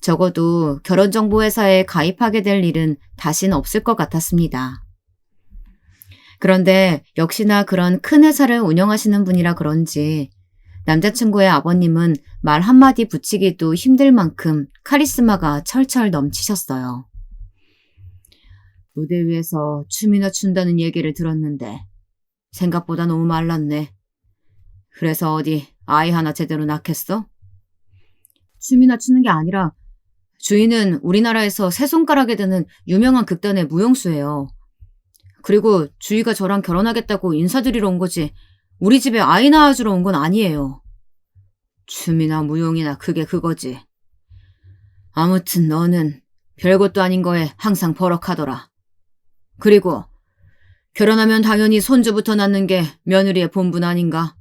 적어도 결혼정보회사에 가입하게 될 일은 다신 없을 것 같았습니다. 그런데 역시나 그런 큰 회사를 운영하시는 분이라 그런지 남자친구의 아버님은 말 한마디 붙이기도 힘들 만큼 카리스마가 철철 넘치셨어요. 무대 위에서 춤이나 춘다는 얘기를 들었는데 생각보다 너무 말랐네. 그래서 어디 아이 하나 제대로 낳겠어? 춤이나 추는 게 아니라 주인은 우리나라에서 세 손가락에 드는 유명한 극단의 무용수예요. 그리고 주희가 저랑 결혼하겠다고 인사드리러 온 거지 우리 집에 아이 낳아주러 온 건 아니에요. 춤이나 무용이나 그게 그거지. 아무튼 너는 별것도 아닌 거에 항상 버럭하더라. 그리고 결혼하면 당연히 손주부터 낳는 게 며느리의 본분 아닌가?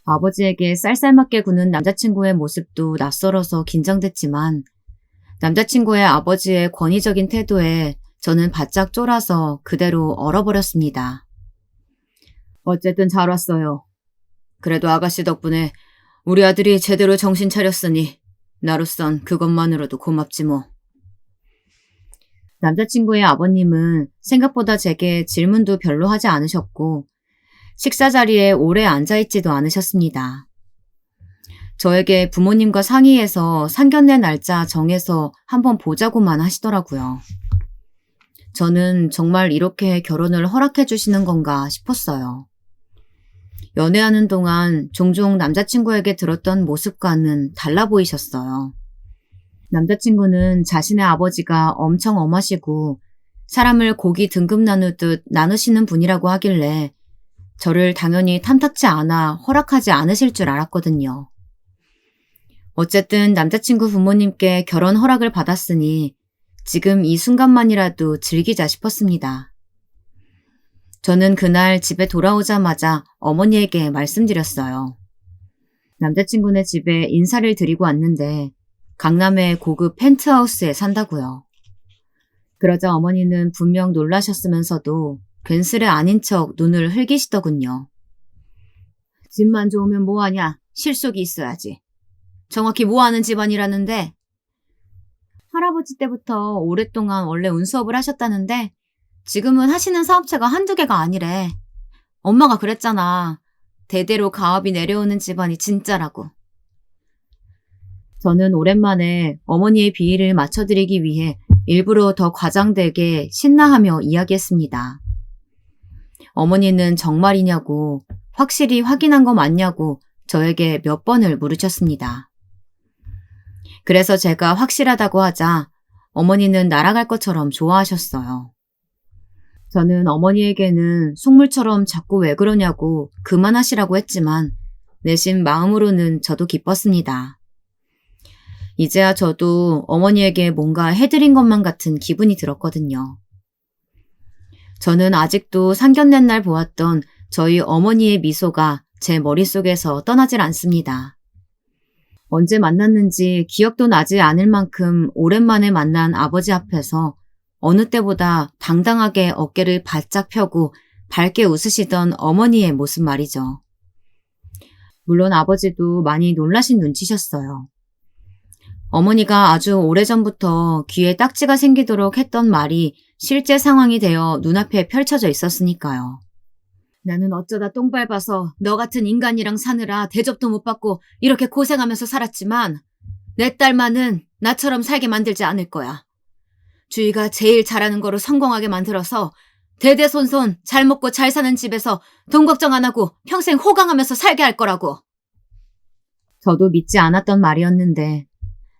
아버지에게 쌀쌀맞게 구는 남자친구의 모습도 낯설어서 긴장됐지만 남자친구의 아버지의 권위적인 태도에 저는 바짝 쫄아서 그대로 얼어버렸습니다. 어쨌든 잘 왔어요. 그래도 아가씨 덕분에 우리 아들이 제대로 정신 차렸으니 나로선 그것만으로도 고맙지 뭐. 남자친구의 아버님은 생각보다 제게 질문도 별로 하지 않으셨고 식사 자리에 오래 앉아있지도 않으셨습니다. 저에게 부모님과 상의해서 상견례 날짜 정해서 한번 보자고만 하시더라고요. 저는 정말 이렇게 결혼을 허락해 주시는 건가 싶었어요. 연애하는 동안 종종 남자친구에게 들었던 모습과는 달라 보이셨어요. 남자친구는 자신의 아버지가 엄청 엄하시고 사람을 고기 등급 나누듯 나누시는 분이라고 하길래 저를 당연히 탐탁치 않아 허락하지 않으실 줄 알았거든요. 어쨌든 남자친구 부모님께 결혼 허락을 받았으니 지금 이 순간만이라도 즐기자 싶었습니다. 저는 그날 집에 돌아오자마자 어머니에게 말씀드렸어요. 남자친구네 집에 인사를 드리고 왔는데 강남의 고급 펜트하우스에 산다고요. 그러자 어머니는 분명 놀라셨으면서도 괜스레 아닌 척 눈을 흘기시더군요. 집만 좋으면 뭐하냐? 실속이 있어야지. 정확히 뭐하는 집안이라는데? 할아버지 때부터 오랫동안 원래 운수업을 하셨다는데 지금은 하시는 사업체가 한두 개가 아니래. 엄마가 그랬잖아. 대대로 가업이 내려오는 집안이 진짜라고. 저는 오랜만에 어머니의 비위를 맞춰드리기 위해 일부러 더 과장되게 신나하며 이야기했습니다. 어머니는 정말이냐고, 확실히 확인한 거 맞냐고 저에게 몇 번을 물으셨습니다. 그래서 제가 확실하다고 하자 어머니는 날아갈 것처럼 좋아하셨어요. 저는 어머니에게는 속물처럼 자꾸 왜 그러냐고 그만하시라고 했지만 내심 마음으로는 저도 기뻤습니다. 이제야 저도 어머니에게 뭔가 해드린 것만 같은 기분이 들었거든요. 저는 아직도 상견례 날 보았던 저희 어머니의 미소가 제 머릿속에서 떠나질 않습니다. 언제 만났는지 기억도 나지 않을 만큼 오랜만에 만난 아버지 앞에서 어느 때보다 당당하게 어깨를 바짝 펴고 밝게 웃으시던 어머니의 모습 말이죠. 물론 아버지도 많이 놀라신 눈치셨어요. 어머니가 아주 오래전부터 귀에 딱지가 생기도록 했던 말이 실제 상황이 되어 눈앞에 펼쳐져 있었으니까요. 나는 어쩌다 똥 밟아서 너 같은 인간이랑 사느라 대접도 못 받고 이렇게 고생하면서 살았지만 내 딸만은 나처럼 살게 만들지 않을 거야. 주희가 제일 잘하는 거로 성공하게 만들어서 대대손손 잘 먹고 잘 사는 집에서 돈 걱정 안 하고 평생 호강하면서 살게 할 거라고. 저도 믿지 않았던 말이었는데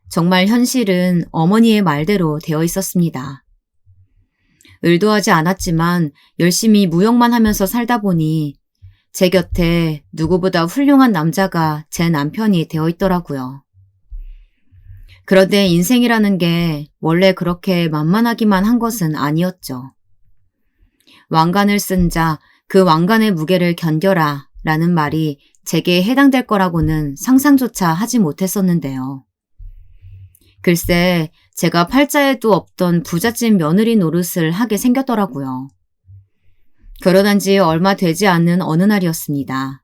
정말 현실은 어머니의 말대로 되어 있었습니다. 의도하지 않았지만 열심히 무역만 하면서 살다 보니 제 곁에 누구보다 훌륭한 남자가 제 남편이 되어 있더라고요. 그런데 인생이라는 게 원래 그렇게 만만하기만 한 것은 아니었죠. 왕관을 쓴 자, 그 왕관의 무게를 견뎌라 라는 말이 제게 해당될 거라고는 상상조차 하지 못했었는데요. 글쎄, 제가 팔자에도 없던 부잣집 며느리 노릇을 하게 생겼더라고요. 결혼한 지 얼마 되지 않은 어느 날이었습니다.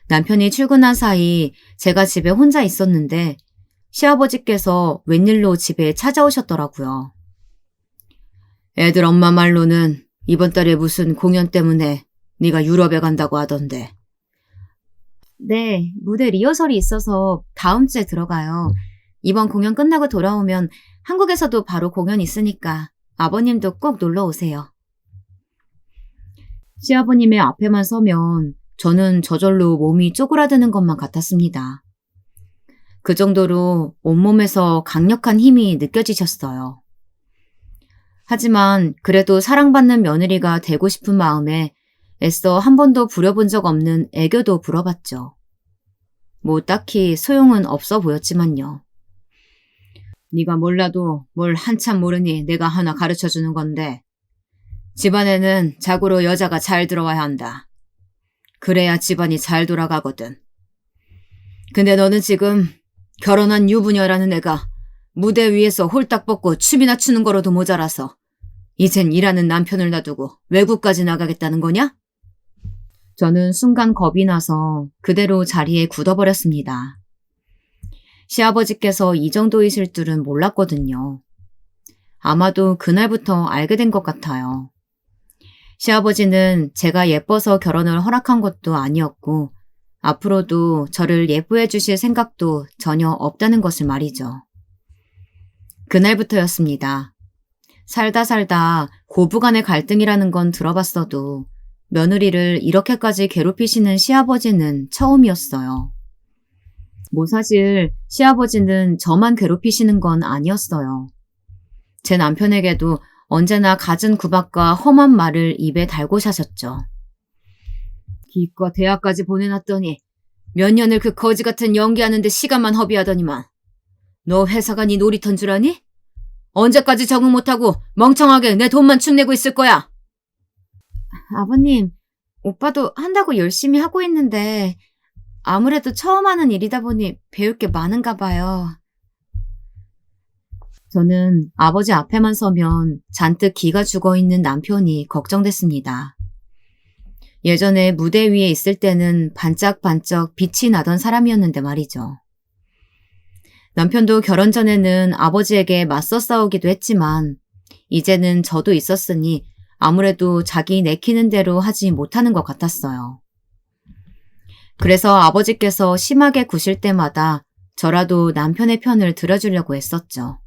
남편이 출근한 사이 제가 집에 혼자 있었는데 시아버지께서 웬일로 집에 찾아오셨더라고요. 애들 엄마 말로는 이번 달에 무슨 공연 때문에 네가 유럽에 간다고 하던데. 네, 무대 리허설이 있어서 다음 주에 들어가요. 이번 공연 끝나고 돌아오면 한국에서도 바로 공연 있으니까 아버님도 꼭 놀러 오세요. 시아버님의 앞에만 서면 저는 저절로 몸이 쪼그라드는 것만 같았습니다. 그 정도로 온몸에서 강력한 힘이 느껴지셨어요. 하지만 그래도 사랑받는 며느리가 되고 싶은 마음에 애써 한 번도 부려본 적 없는 애교도 부려봤죠. 뭐 딱히 소용은 없어 보였지만요. 네가 몰라도 뭘 한참 모르니 내가 하나 가르쳐주는 건데 집안에는 자고로 여자가 잘 들어와야 한다. 그래야 집안이 잘 돌아가거든. 근데 너는 지금 결혼한 유부녀라는 애가 무대 위에서 홀딱 벗고 춤이나 추는 거로도 모자라서 이젠 일하는 남편을 놔두고 외국까지 나가겠다는 거냐? 저는 순간 겁이 나서 그대로 자리에 굳어버렸습니다. 시아버지께서 이 정도이실 줄은 몰랐거든요. 아마도 그날부터 알게 된 것 같아요. 시아버지는 제가 예뻐서 결혼을 허락한 것도 아니었고 앞으로도 저를 예뻐해 주실 생각도 전혀 없다는 것을 말이죠. 그날부터였습니다. 살다 고부간의 갈등이라는 건 들어봤어도 며느리를 이렇게까지 괴롭히시는 시아버지는 처음이었어요. 사실 시아버지는 저만 괴롭히시는 건 아니었어요. 제 남편에게도 언제나 갖은 구박과 험한 말을 입에 달고 사셨죠. 기껏 대학까지 보내놨더니 몇 년을 그 거지 같은 연기하는데 시간만 허비하더니만. 너 회사가 네 놀이터인 줄 아니? 언제까지 적응 못하고 멍청하게 내 돈만 축내고 있을 거야? 아버님, 오빠도 한다고 열심히 하고 있는데 아무래도 처음 하는 일이다 보니 배울 게 많은가 봐요. 저는 아버지 앞에만 서면 잔뜩 기가 죽어있는 남편이 걱정됐습니다. 예전에 무대 위에 있을 때는 반짝반짝 빛이 나던 사람이었는데 말이죠. 남편도 결혼 전에는 아버지에게 맞서 싸우기도 했지만 이제는 저도 있었으니 아무래도 자기 내키는 대로 하지 못하는 것 같았어요. 그래서 아버지께서 심하게 구실 때마다 저라도 남편의 편을 들어주려고 했었죠.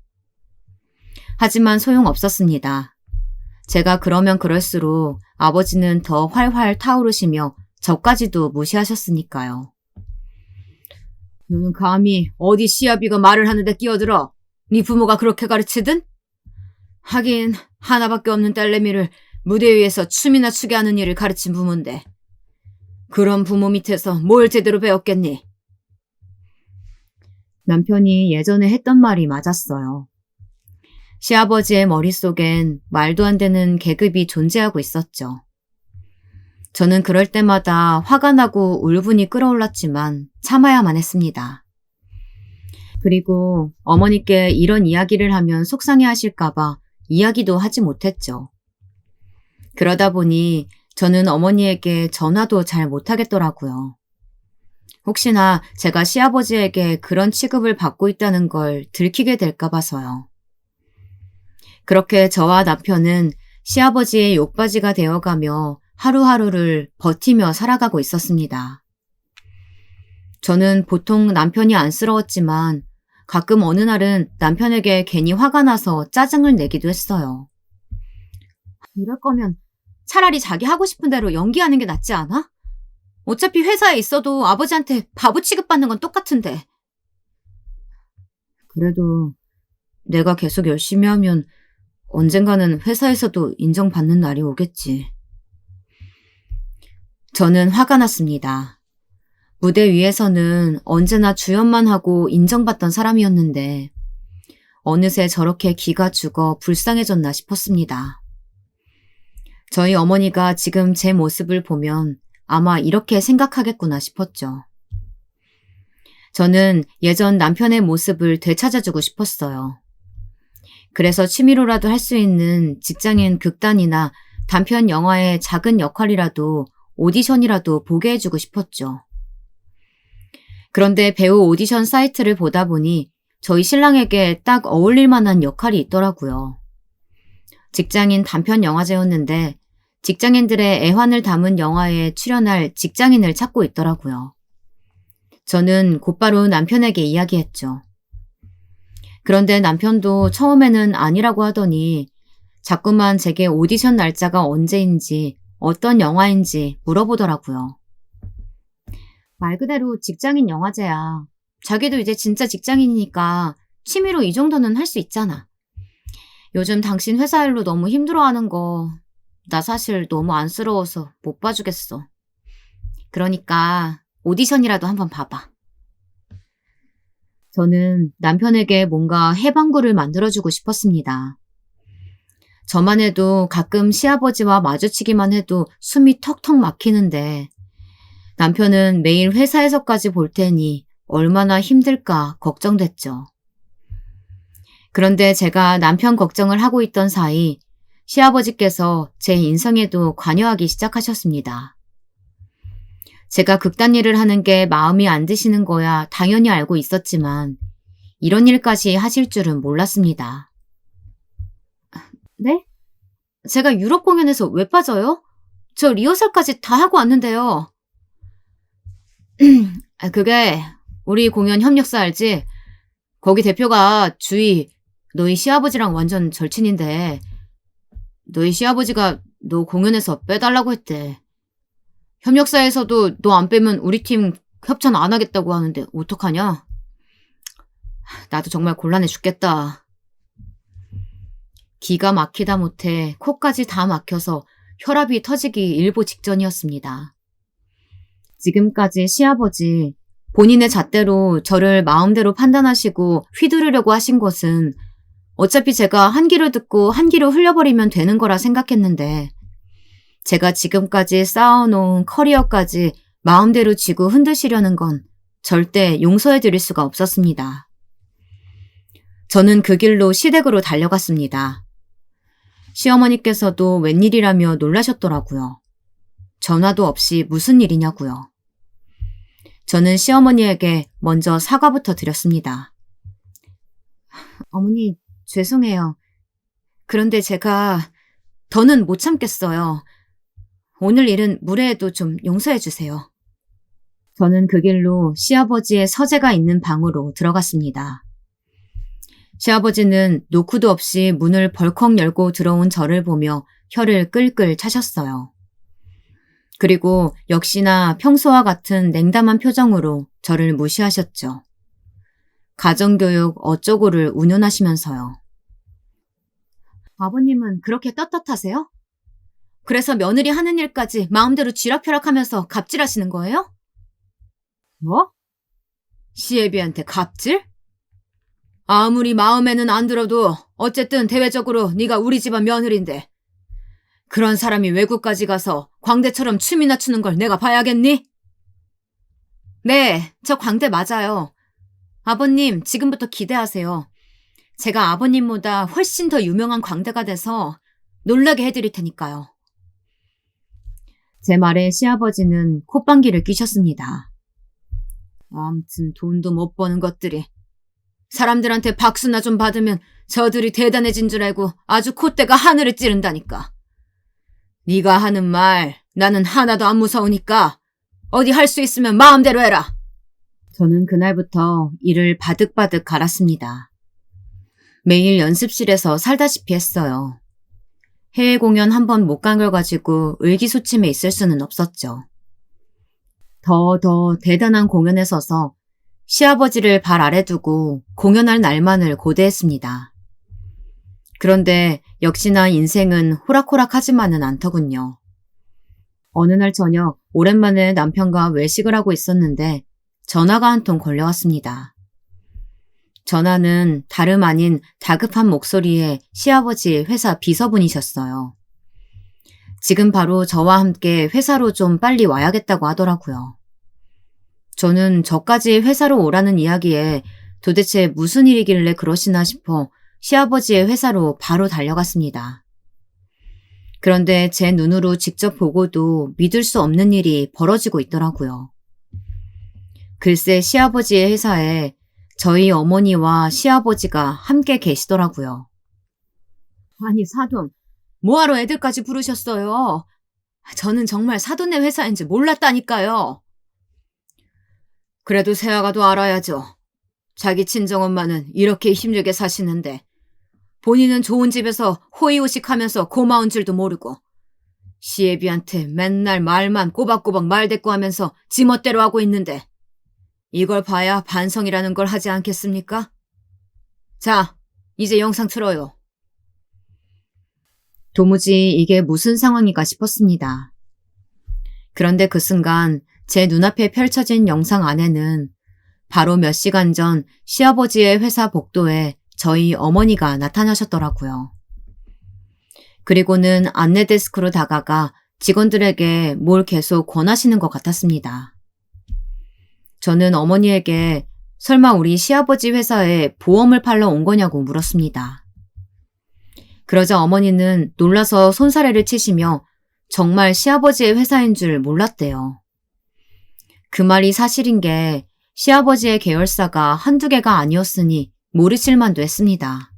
하지만 소용없었습니다. 제가 그러면 그럴수록 아버지는 더 활활 타오르시며 저까지도 무시하셨으니까요. 너는 감히 어디 시아비가 말을 하는데 끼어들어? 네 부모가 그렇게 가르치든? 하긴 하나밖에 없는 딸내미를 무대 위에서 춤이나 추게 하는 일을 가르친 부모인데 그런 부모 밑에서 뭘 제대로 배웠겠니? 남편이 예전에 했던 말이 맞았어요. 시아버지의 머릿속엔 말도 안 되는 계급이 존재하고 있었죠. 저는 그럴 때마다 화가 나고 울분이 끓어올랐지만 참아야만 했습니다. 그리고 어머니께 이런 이야기를 하면 속상해하실까봐 이야기도 하지 못했죠. 그러다 보니 저는 어머니에게 전화도 잘 못하겠더라고요. 혹시나 제가 시아버지에게 그런 취급을 받고 있다는 걸 들키게 될까 봐서요. 그렇게 저와 남편은 시아버지의 욕바지가 되어가며 하루하루를 버티며 살아가고 있었습니다. 저는 보통 남편이 안쓰러웠지만 가끔 어느 날은 남편에게 괜히 화가 나서 짜증을 내기도 했어요. 이럴 거면 차라리 자기 하고 싶은 대로 연기하는 게 낫지 않아? 어차피 회사에 있어도 아버지한테 바보 취급받는 건 똑같은데. 그래도 내가 계속 열심히 하면 언젠가는 회사에서도 인정받는 날이 오겠지. 저는 화가 났습니다. 무대 위에서는 언제나 주연만 하고 인정받던 사람이었는데 어느새 저렇게 기가 죽어 불쌍해졌나 싶었습니다. 저희 어머니가 지금 제 모습을 보면 아마 이렇게 생각하겠구나 싶었죠. 저는 예전 남편의 모습을 되찾아주고 싶었어요. 그래서 취미로라도 할 수 있는 직장인 극단이나 단편 영화의 작은 역할이라도 오디션이라도 보게 해주고 싶었죠. 그런데 배우 오디션 사이트를 보다 보니 저희 신랑에게 딱 어울릴 만한 역할이 있더라고요. 직장인 단편 영화제였는데 직장인들의 애환을 담은 영화에 출연할 직장인을 찾고 있더라고요. 저는 곧바로 남편에게 이야기했죠. 그런데 남편도 처음에는 아니라고 하더니 자꾸만 제게 오디션 날짜가 언제인지 어떤 영화인지 물어보더라고요. 말 그대로 직장인 영화제야. 자기도 이제 진짜 직장인이니까 취미로 이 정도는 할 수 있잖아. 요즘 당신 회사 일로 너무 힘들어하는 거 나 사실 너무 안쓰러워서 못 봐주겠어. 그러니까 오디션이라도 한번 봐봐. 저는 남편에게 뭔가 해방구를 만들어주고 싶었습니다. 저만 해도 가끔 시아버지와 마주치기만 해도 숨이 턱턱 막히는데 남편은 매일 회사에서까지 볼 테니 얼마나 힘들까 걱정됐죠. 그런데 제가 남편 걱정을 하고 있던 사이 시아버지께서 제 인생에도 관여하기 시작하셨습니다. 제가 극단 일을 하는 게 마음이 안 드시는 거야 당연히 알고 있었지만 이런 일까지 하실 줄은 몰랐습니다. 네? 제가 유럽 공연에서 왜 빠져요? 저 리허설까지 다 하고 왔는데요. 그게 우리 공연 협력사 알지? 거기 대표가 주희, 너희 시아버지랑 완전 절친인데 너희 시아버지가 너 공연에서 빼달라고 했대. 협력사에서도 너 안 빼면 우리 팀 협찬 안 하겠다고 하는데 어떡하냐? 나도 정말 곤란해 죽겠다. 기가 막히다 못해 코까지 다 막혀서 혈압이 터지기 일보 직전이었습니다. 지금까지 시아버지 본인의 잣대로 저를 마음대로 판단하시고 휘두르려고 하신 것은 어차피 제가 한 귀로 듣고 한 귀로 흘려버리면 되는 거라 생각했는데 제가 지금까지 쌓아놓은 커리어까지 마음대로 쥐고 흔드시려는 건 절대 용서해드릴 수가 없었습니다. 저는 그 길로 시댁으로 달려갔습니다. 시어머니께서도 웬일이라며 놀라셨더라고요. 전화도 없이 무슨 일이냐고요. 저는 시어머니에게 먼저 사과부터 드렸습니다. 어머니, 죄송해요. 그런데 제가 더는 못 참겠어요. 오늘 일은 무례해도 좀 용서해 주세요. 저는 그 길로 시아버지의 서재가 있는 방으로 들어갔습니다. 시아버지는 노크도 없이 문을 벌컥 열고 들어온 저를 보며 혀를 끌끌 차셨어요. 그리고 역시나 평소와 같은 냉담한 표정으로 저를 무시하셨죠. 가정교육 어쩌고를 운운하시면서요. 아버님은 그렇게 떳떳하세요? 그래서 며느리 하는 일까지 마음대로 쥐락펴락하면서 갑질하시는 거예요? 뭐? 시애비한테 갑질? 아무리 마음에는 안 들어도 어쨌든 대외적으로 네가 우리 집안 며느리인데 그런 사람이 외국까지 가서 광대처럼 춤이나 추는 걸 내가 봐야겠니? 네, 저 광대 맞아요. 아버님, 지금부터 기대하세요. 제가 아버님보다 훨씬 더 유명한 광대가 돼서 놀라게 해드릴 테니까요. 제 말에 시아버지는 콧방귀를 뀌셨습니다. 아무튼 돈도 못 버는 것들이. 사람들한테 박수나 좀 받으면 저들이 대단해진 줄 알고 아주 콧대가 하늘을 찌른다니까. 네가 하는 말 나는 하나도 안 무서우니까 어디 할 수 있으면 마음대로 해라. 저는 그날부터 일을 바득바득 갈았습니다. 매일 연습실에서 살다시피 했어요. 해외 공연 한 번 못 간 걸 가지고 의기소침해 있을 수는 없었죠. 더 대단한 공연에 서서 시아버지를 발 아래 두고 공연할 날만을 고대했습니다. 그런데 역시나 인생은 호락호락하지만은 않더군요. 어느 날 저녁 오랜만에 남편과 외식을 하고 있었는데 전화가 한 통 걸려왔습니다. 전화는 다름 아닌 다급한 목소리의 시아버지 회사 비서분이셨어요. 지금 바로 저와 함께 회사로 좀 빨리 와야겠다고 하더라고요. 저는 저까지 회사로 오라는 이야기에 도대체 무슨 일이길래 그러시나 싶어 시아버지의 회사로 바로 달려갔습니다. 그런데 제 눈으로 직접 보고도 믿을 수 없는 일이 벌어지고 있더라고요. 글쎄 시아버지의 회사에 저희 어머니와 시아버지가 함께 계시더라고요. 아니 사돈, 뭐하러 애들까지 부르셨어요? 저는 정말 사돈네 회사인지 몰랐다니까요. 그래도 세아가도 알아야죠. 자기 친정엄마는 이렇게 힘들게 사시는데 본인은 좋은 집에서 호의호식하면서 고마운 줄도 모르고 시애비한테 맨날 말만 꼬박꼬박 말대꾸하면서 지멋대로 하고 있는데 이걸 봐야 반성이라는 걸 하지 않겠습니까? 자, 이제 영상 틀어요. 도무지 이게 무슨 상황인가 싶었습니다. 그런데 그 순간 제 눈앞에 펼쳐진 영상 안에는 바로 몇 시간 전 시아버지의 회사 복도에 저희 어머니가 나타나셨더라고요. 그리고는 안내 데스크로 다가가 직원들에게 뭘 계속 권하시는 것 같았습니다. 저는 어머니에게 설마 우리 시아버지 회사에 보험을 팔러 온 거냐고 물었습니다. 그러자 어머니는 놀라서 손사래를 치시며 정말 시아버지의 회사인 줄 몰랐대요. 그 말이 사실인 게 시아버지의 계열사가 한두 개가 아니었으니 모르실 만도 했습니다.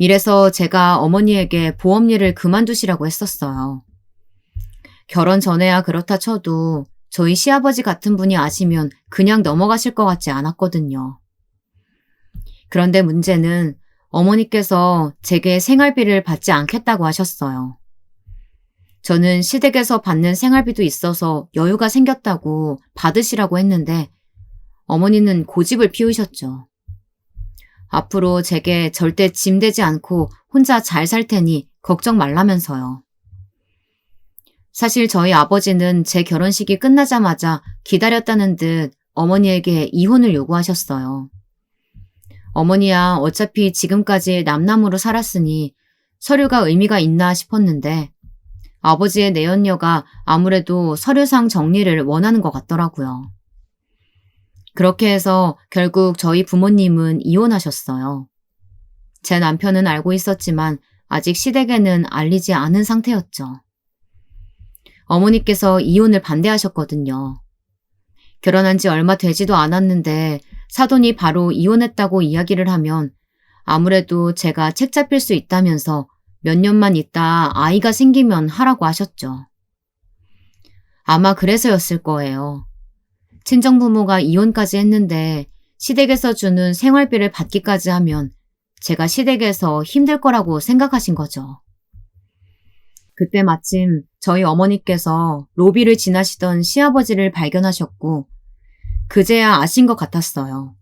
이래서 제가 어머니에게 보험 일을 그만두시라고 했었어요. 결혼 전에야 그렇다 쳐도 저희 시아버지 같은 분이 아시면 그냥 넘어가실 것 같지 않았거든요. 그런데 문제는 어머니께서 제게 생활비를 받지 않겠다고 하셨어요. 저는 시댁에서 받는 생활비도 있어서 여유가 생겼다고 받으시라고 했는데 어머니는 고집을 피우셨죠. 앞으로 제게 절대 짐되지 않고 혼자 잘 살 테니 걱정 말라면서요. 사실 저희 아버지는 제 결혼식이 끝나자마자 기다렸다는 듯 어머니에게 이혼을 요구하셨어요. 어머니야 어차피 지금까지 남남으로 살았으니 서류가 의미가 있나 싶었는데 아버지의 내연녀가 아무래도 서류상 정리를 원하는 것 같더라고요. 그렇게 해서 결국 저희 부모님은 이혼하셨어요. 제 남편은 알고 있었지만 아직 시댁에는 알리지 않은 상태였죠. 어머니께서 이혼을 반대하셨거든요. 결혼한 지 얼마 되지도 않았는데 사돈이 바로 이혼했다고 이야기를 하면 아무래도 제가 책 잡힐 수 있다면서 몇 년만 있다 아이가 생기면 하라고 하셨죠. 아마 그래서였을 거예요. 친정부모가 이혼까지 했는데 시댁에서 주는 생활비를 받기까지 하면 제가 시댁에서 힘들 거라고 생각하신 거죠. 그때 마침 저희 어머니께서 로비를 지나시던 시아버지를 발견하셨고 그제야 아신 것 같았어요.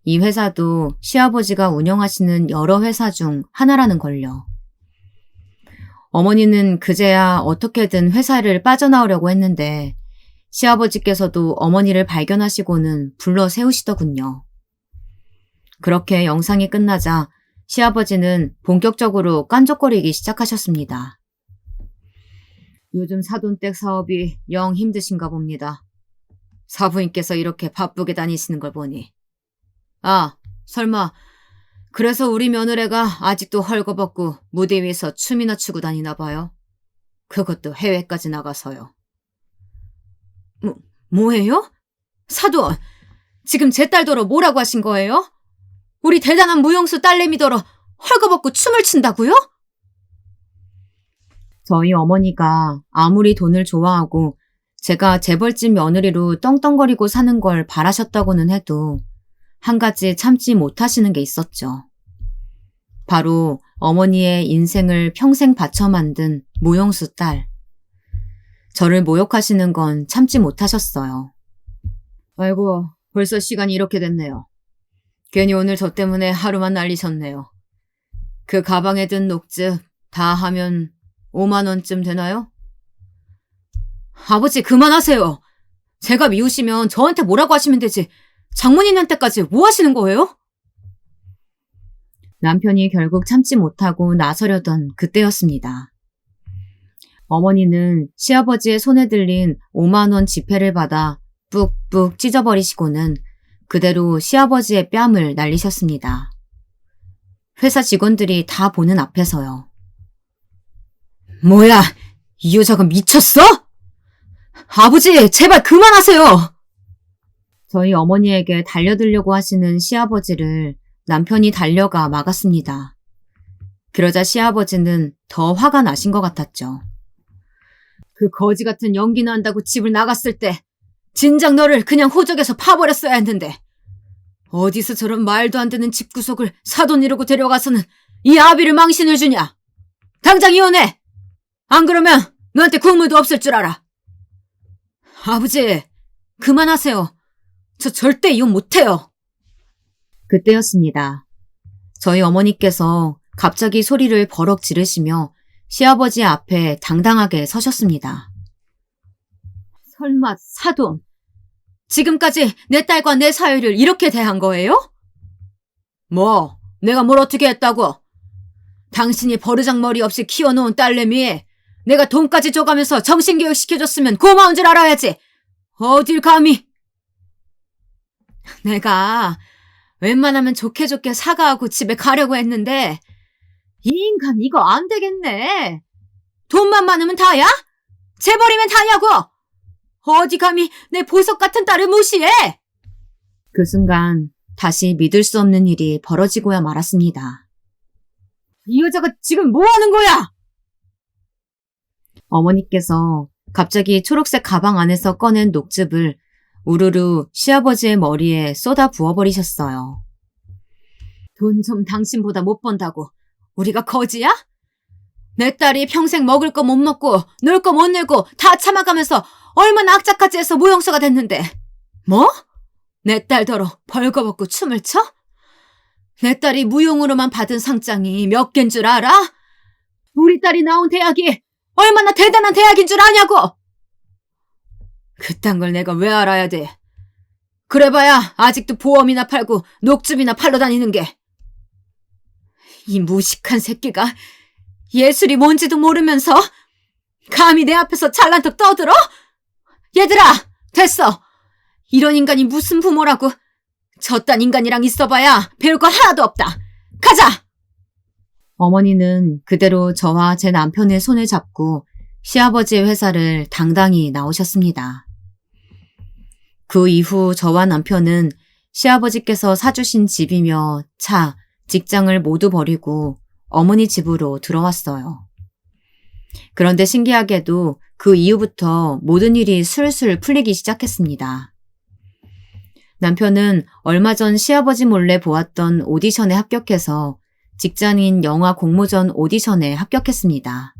이 회사도 시아버지가 운영하시는 여러 회사 중 하나라는 걸요. 어머니는 그제야 어떻게든 회사를 빠져나오려고 했는데 시아버지께서도 어머니를 발견하시고는 불러 세우시더군요. 그렇게 영상이 끝나자 시아버지는 본격적으로 깐족거리기 시작하셨습니다. 요즘 사돈댁 사업이 영 힘드신가 봅니다. 사부인께서 이렇게 바쁘게 다니시는 걸 보니. 아, 설마 그래서 우리 며느리가 아직도 헐거벗고 무대 위에서 춤이나 추고 다니나 봐요. 그것도 해외까지 나가서요. 뭐예요? 사돈, 지금 제 딸더러 뭐라고 하신 거예요? 우리 대단한 무용수 딸내미더러 헐거벗고 춤을 춘다고요? 저희 어머니가 아무리 돈을 좋아하고 제가 재벌집 며느리로 떵떵거리고 사는 걸 바라셨다고는 해도 한 가지 참지 못하시는 게 있었죠. 바로 어머니의 인생을 평생 바쳐 만든 무용수 딸. 저를 모욕하시는 건 참지 못하셨어요. 아이고, 벌써 시간이 이렇게 됐네요. 괜히 오늘 저 때문에 하루만 날리셨네요. 그 가방에 든 녹즙 다 하면 5만 원쯤 되나요? 아버지 그만하세요. 제가 미우시면 저한테 뭐라고 하시면 되지. 장모님한테까지 뭐 하시는 거예요? 남편이 결국 참지 못하고 나서려던 그때였습니다. 어머니는 시아버지의 손에 들린 5만 원 지폐를 받아 뿍뿍 찢어버리시고는 그대로 시아버지의 뺨을 날리셨습니다. 회사 직원들이 다 보는 앞에서요. 뭐야, 이 여자가 미쳤어? 아버지, 제발 그만하세요! 저희 어머니에게 달려들려고 하시는 시아버지를 남편이 달려가 막았습니다. 그러자 시아버지는 더 화가 나신 것 같았죠. 그 거지 같은 연기나 한다고 집을 나갔을 때 진작 너를 그냥 호적에서 파버렸어야 했는데 어디서 저런 말도 안 되는 집구석을 사돈 이러고 데려가서는 이 아비를 망신을 주냐? 당장 이혼해! 안 그러면 너한테 국물도 없을 줄 알아. 아버지, 그만하세요. 저 절대 이혼 못해요. 그때였습니다. 저희 어머니께서 갑자기 소리를 버럭 지르시며 시아버지 앞에 당당하게 서셨습니다. 설마 사돈, 지금까지 내 딸과 내 사위를 이렇게 대한 거예요? 뭐, 내가 뭘 어떻게 했다고? 당신이 버르장머리 없이 키워놓은 딸내미 내가 돈까지 줘가면서 정신교육 시켜줬으면 고마운 줄 알아야지. 어딜 감히. 내가 웬만하면 좋게 사과하고 집에 가려고 했는데 이 인간 이거 안 되겠네. 돈만 많으면 다야? 재벌이면 다냐고. 어디 감히 내 보석 같은 딸을 무시해. 그 순간 다시 믿을 수 없는 일이 벌어지고야 말았습니다. 이 여자가 지금 뭐 하는 거야? 어머니께서 갑자기 초록색 가방 안에서 꺼낸 녹즙을 우르르 시아버지의 머리에 쏟아 부어버리셨어요. 돈 좀 당신보다 못 번다고 우리가 거지야? 내 딸이 평생 먹을 거 못 먹고 놀 거 못 놀고 다 참아가면서 얼마나 악착같이 해서 모형수가 됐는데 뭐? 내 딸더러 벌거벗고 춤을 춰? 내 딸이 무용으로만 받은 상장이 몇 개인 줄 알아? 우리 딸이 나온 대학이 얼마나 대단한 대학인 줄 아냐고! 그딴 걸 내가 왜 알아야 돼? 그래봐야 아직도 보험이나 팔고 녹즙이나 팔러 다니는 게. 이 무식한 새끼가 예술이 뭔지도 모르면서 감히 내 앞에서 잘난 척 떠들어? 얘들아, 됐어. 이런 인간이 무슨 부모라고. 저딴 인간이랑 있어봐야 배울 거 하나도 없다. 가자! 어머니는 그대로 저와 제 남편의 손을 잡고 시아버지의 회사를 당당히 나오셨습니다. 그 이후 저와 남편은 시아버지께서 사주신 집이며 차, 직장을 모두 버리고 어머니 집으로 들어왔어요. 그런데 신기하게도 그 이후부터 모든 일이 술술 풀리기 시작했습니다. 남편은 얼마 전 시아버지 몰래 보았던 오디션에 합격해서 직장인 영화 공모전 오디션에 합격했습니다.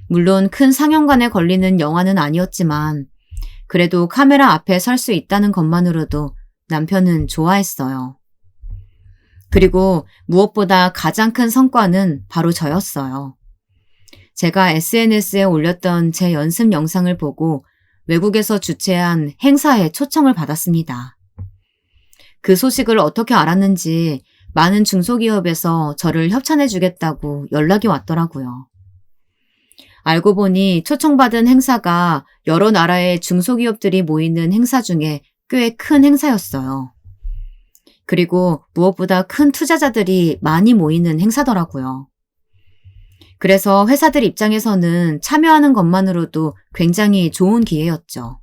물론 큰 상영관에 걸리는 영화는 아니었지만 그래도 카메라 앞에 설 수 있다는 것만으로도 남편은 좋아했어요. 그리고 무엇보다 가장 큰 성과는 바로 저였어요. 제가 SNS에 올렸던 제 연습 영상을 보고 외국에서 주최한 행사에 초청을 받았습니다. 그 소식을 어떻게 알았는지 많은 중소기업에서 저를 협찬해주겠다고 연락이 왔더라고요. 알고 보니 초청받은 행사가 여러 나라의 중소기업들이 모이는 행사 중에 꽤 큰 행사였어요. 그리고 무엇보다 큰 투자자들이 많이 모이는 행사더라고요. 그래서 회사들 입장에서는 참여하는 것만으로도 굉장히 좋은 기회였죠.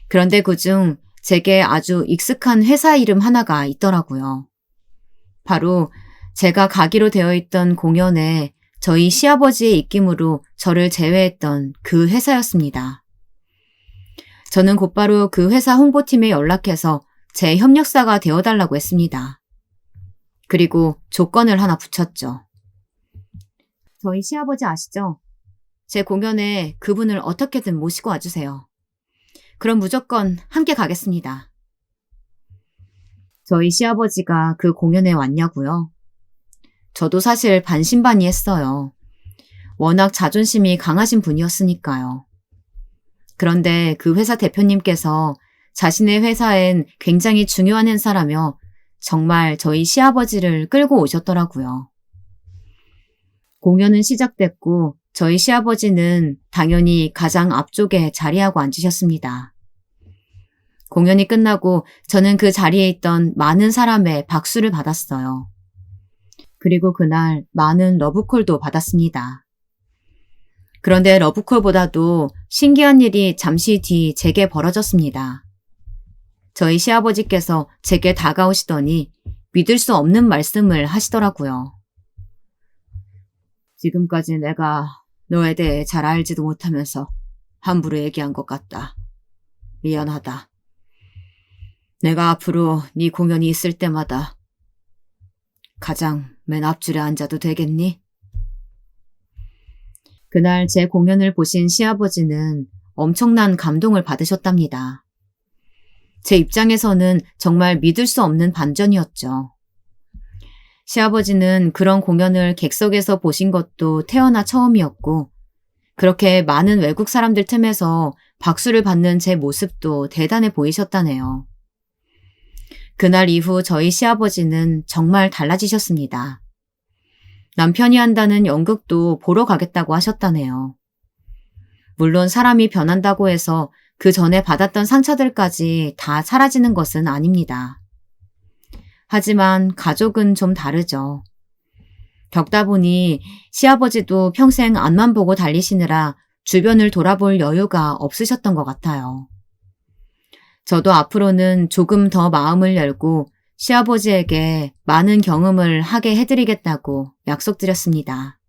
그런데 그중 제게 아주 익숙한 회사 이름 하나가 있더라고요. 바로 제가 가기로 되어 있던 공연에 저희 시아버지의 입김으로 저를 제외했던 그 회사였습니다. 저는 곧바로 그 회사 홍보팀에 연락해서 제 협력사가 되어달라고 했습니다. 그리고 조건을 하나 붙였죠. 저희 시아버지 아시죠? 제 공연에 그분을 어떻게든 모시고 와주세요. 그럼 무조건 함께 가겠습니다. 저희 시아버지가 그 공연에 왔냐고요? 저도 사실 반신반의했어요. 워낙 자존심이 강하신 분이었으니까요. 그런데 그 회사 대표님께서 자신의 회사엔 굉장히 중요한 행사라며 정말 저희 시아버지를 끌고 오셨더라고요. 공연은 시작됐고 저희 시아버지는 당연히 가장 앞쪽에 자리하고 앉으셨습니다. 공연이 끝나고 저는 그 자리에 있던 많은 사람의 박수를 받았어요. 그리고 그날 많은 러브콜도 받았습니다. 그런데 러브콜보다도 신기한 일이 잠시 뒤 제게 벌어졌습니다. 저희 시아버지께서 제게 다가오시더니 믿을 수 없는 말씀을 하시더라고요. 지금까지 내가 너에 대해 잘 알지도 못하면서 함부로 얘기한 것 같다. 미안하다. 내가 앞으로 네 공연이 있을 때마다 가장 맨 앞줄에 앉아도 되겠니? 그날 제 공연을 보신 시아버지는 엄청난 감동을 받으셨답니다. 제 입장에서는 정말 믿을 수 없는 반전이었죠. 시아버지는 그런 공연을 객석에서 보신 것도 태어나 처음이었고 그렇게 많은 외국 사람들 틈에서 박수를 받는 제 모습도 대단해 보이셨다네요. 그날 이후 저희 시아버지는 정말 달라지셨습니다. 남편이 한다는 연극도 보러 가겠다고 하셨다네요. 물론 사람이 변한다고 해서 그 전에 받았던 상처들까지 다 사라지는 것은 아닙니다. 하지만 가족은 좀 다르죠. 겪다 보니 시아버지도 평생 앞만 보고 달리시느라 주변을 돌아볼 여유가 없으셨던 것 같아요. 저도 앞으로는 조금 더 마음을 열고 시아버지에게 많은 경험을 하게 해드리겠다고 약속드렸습니다.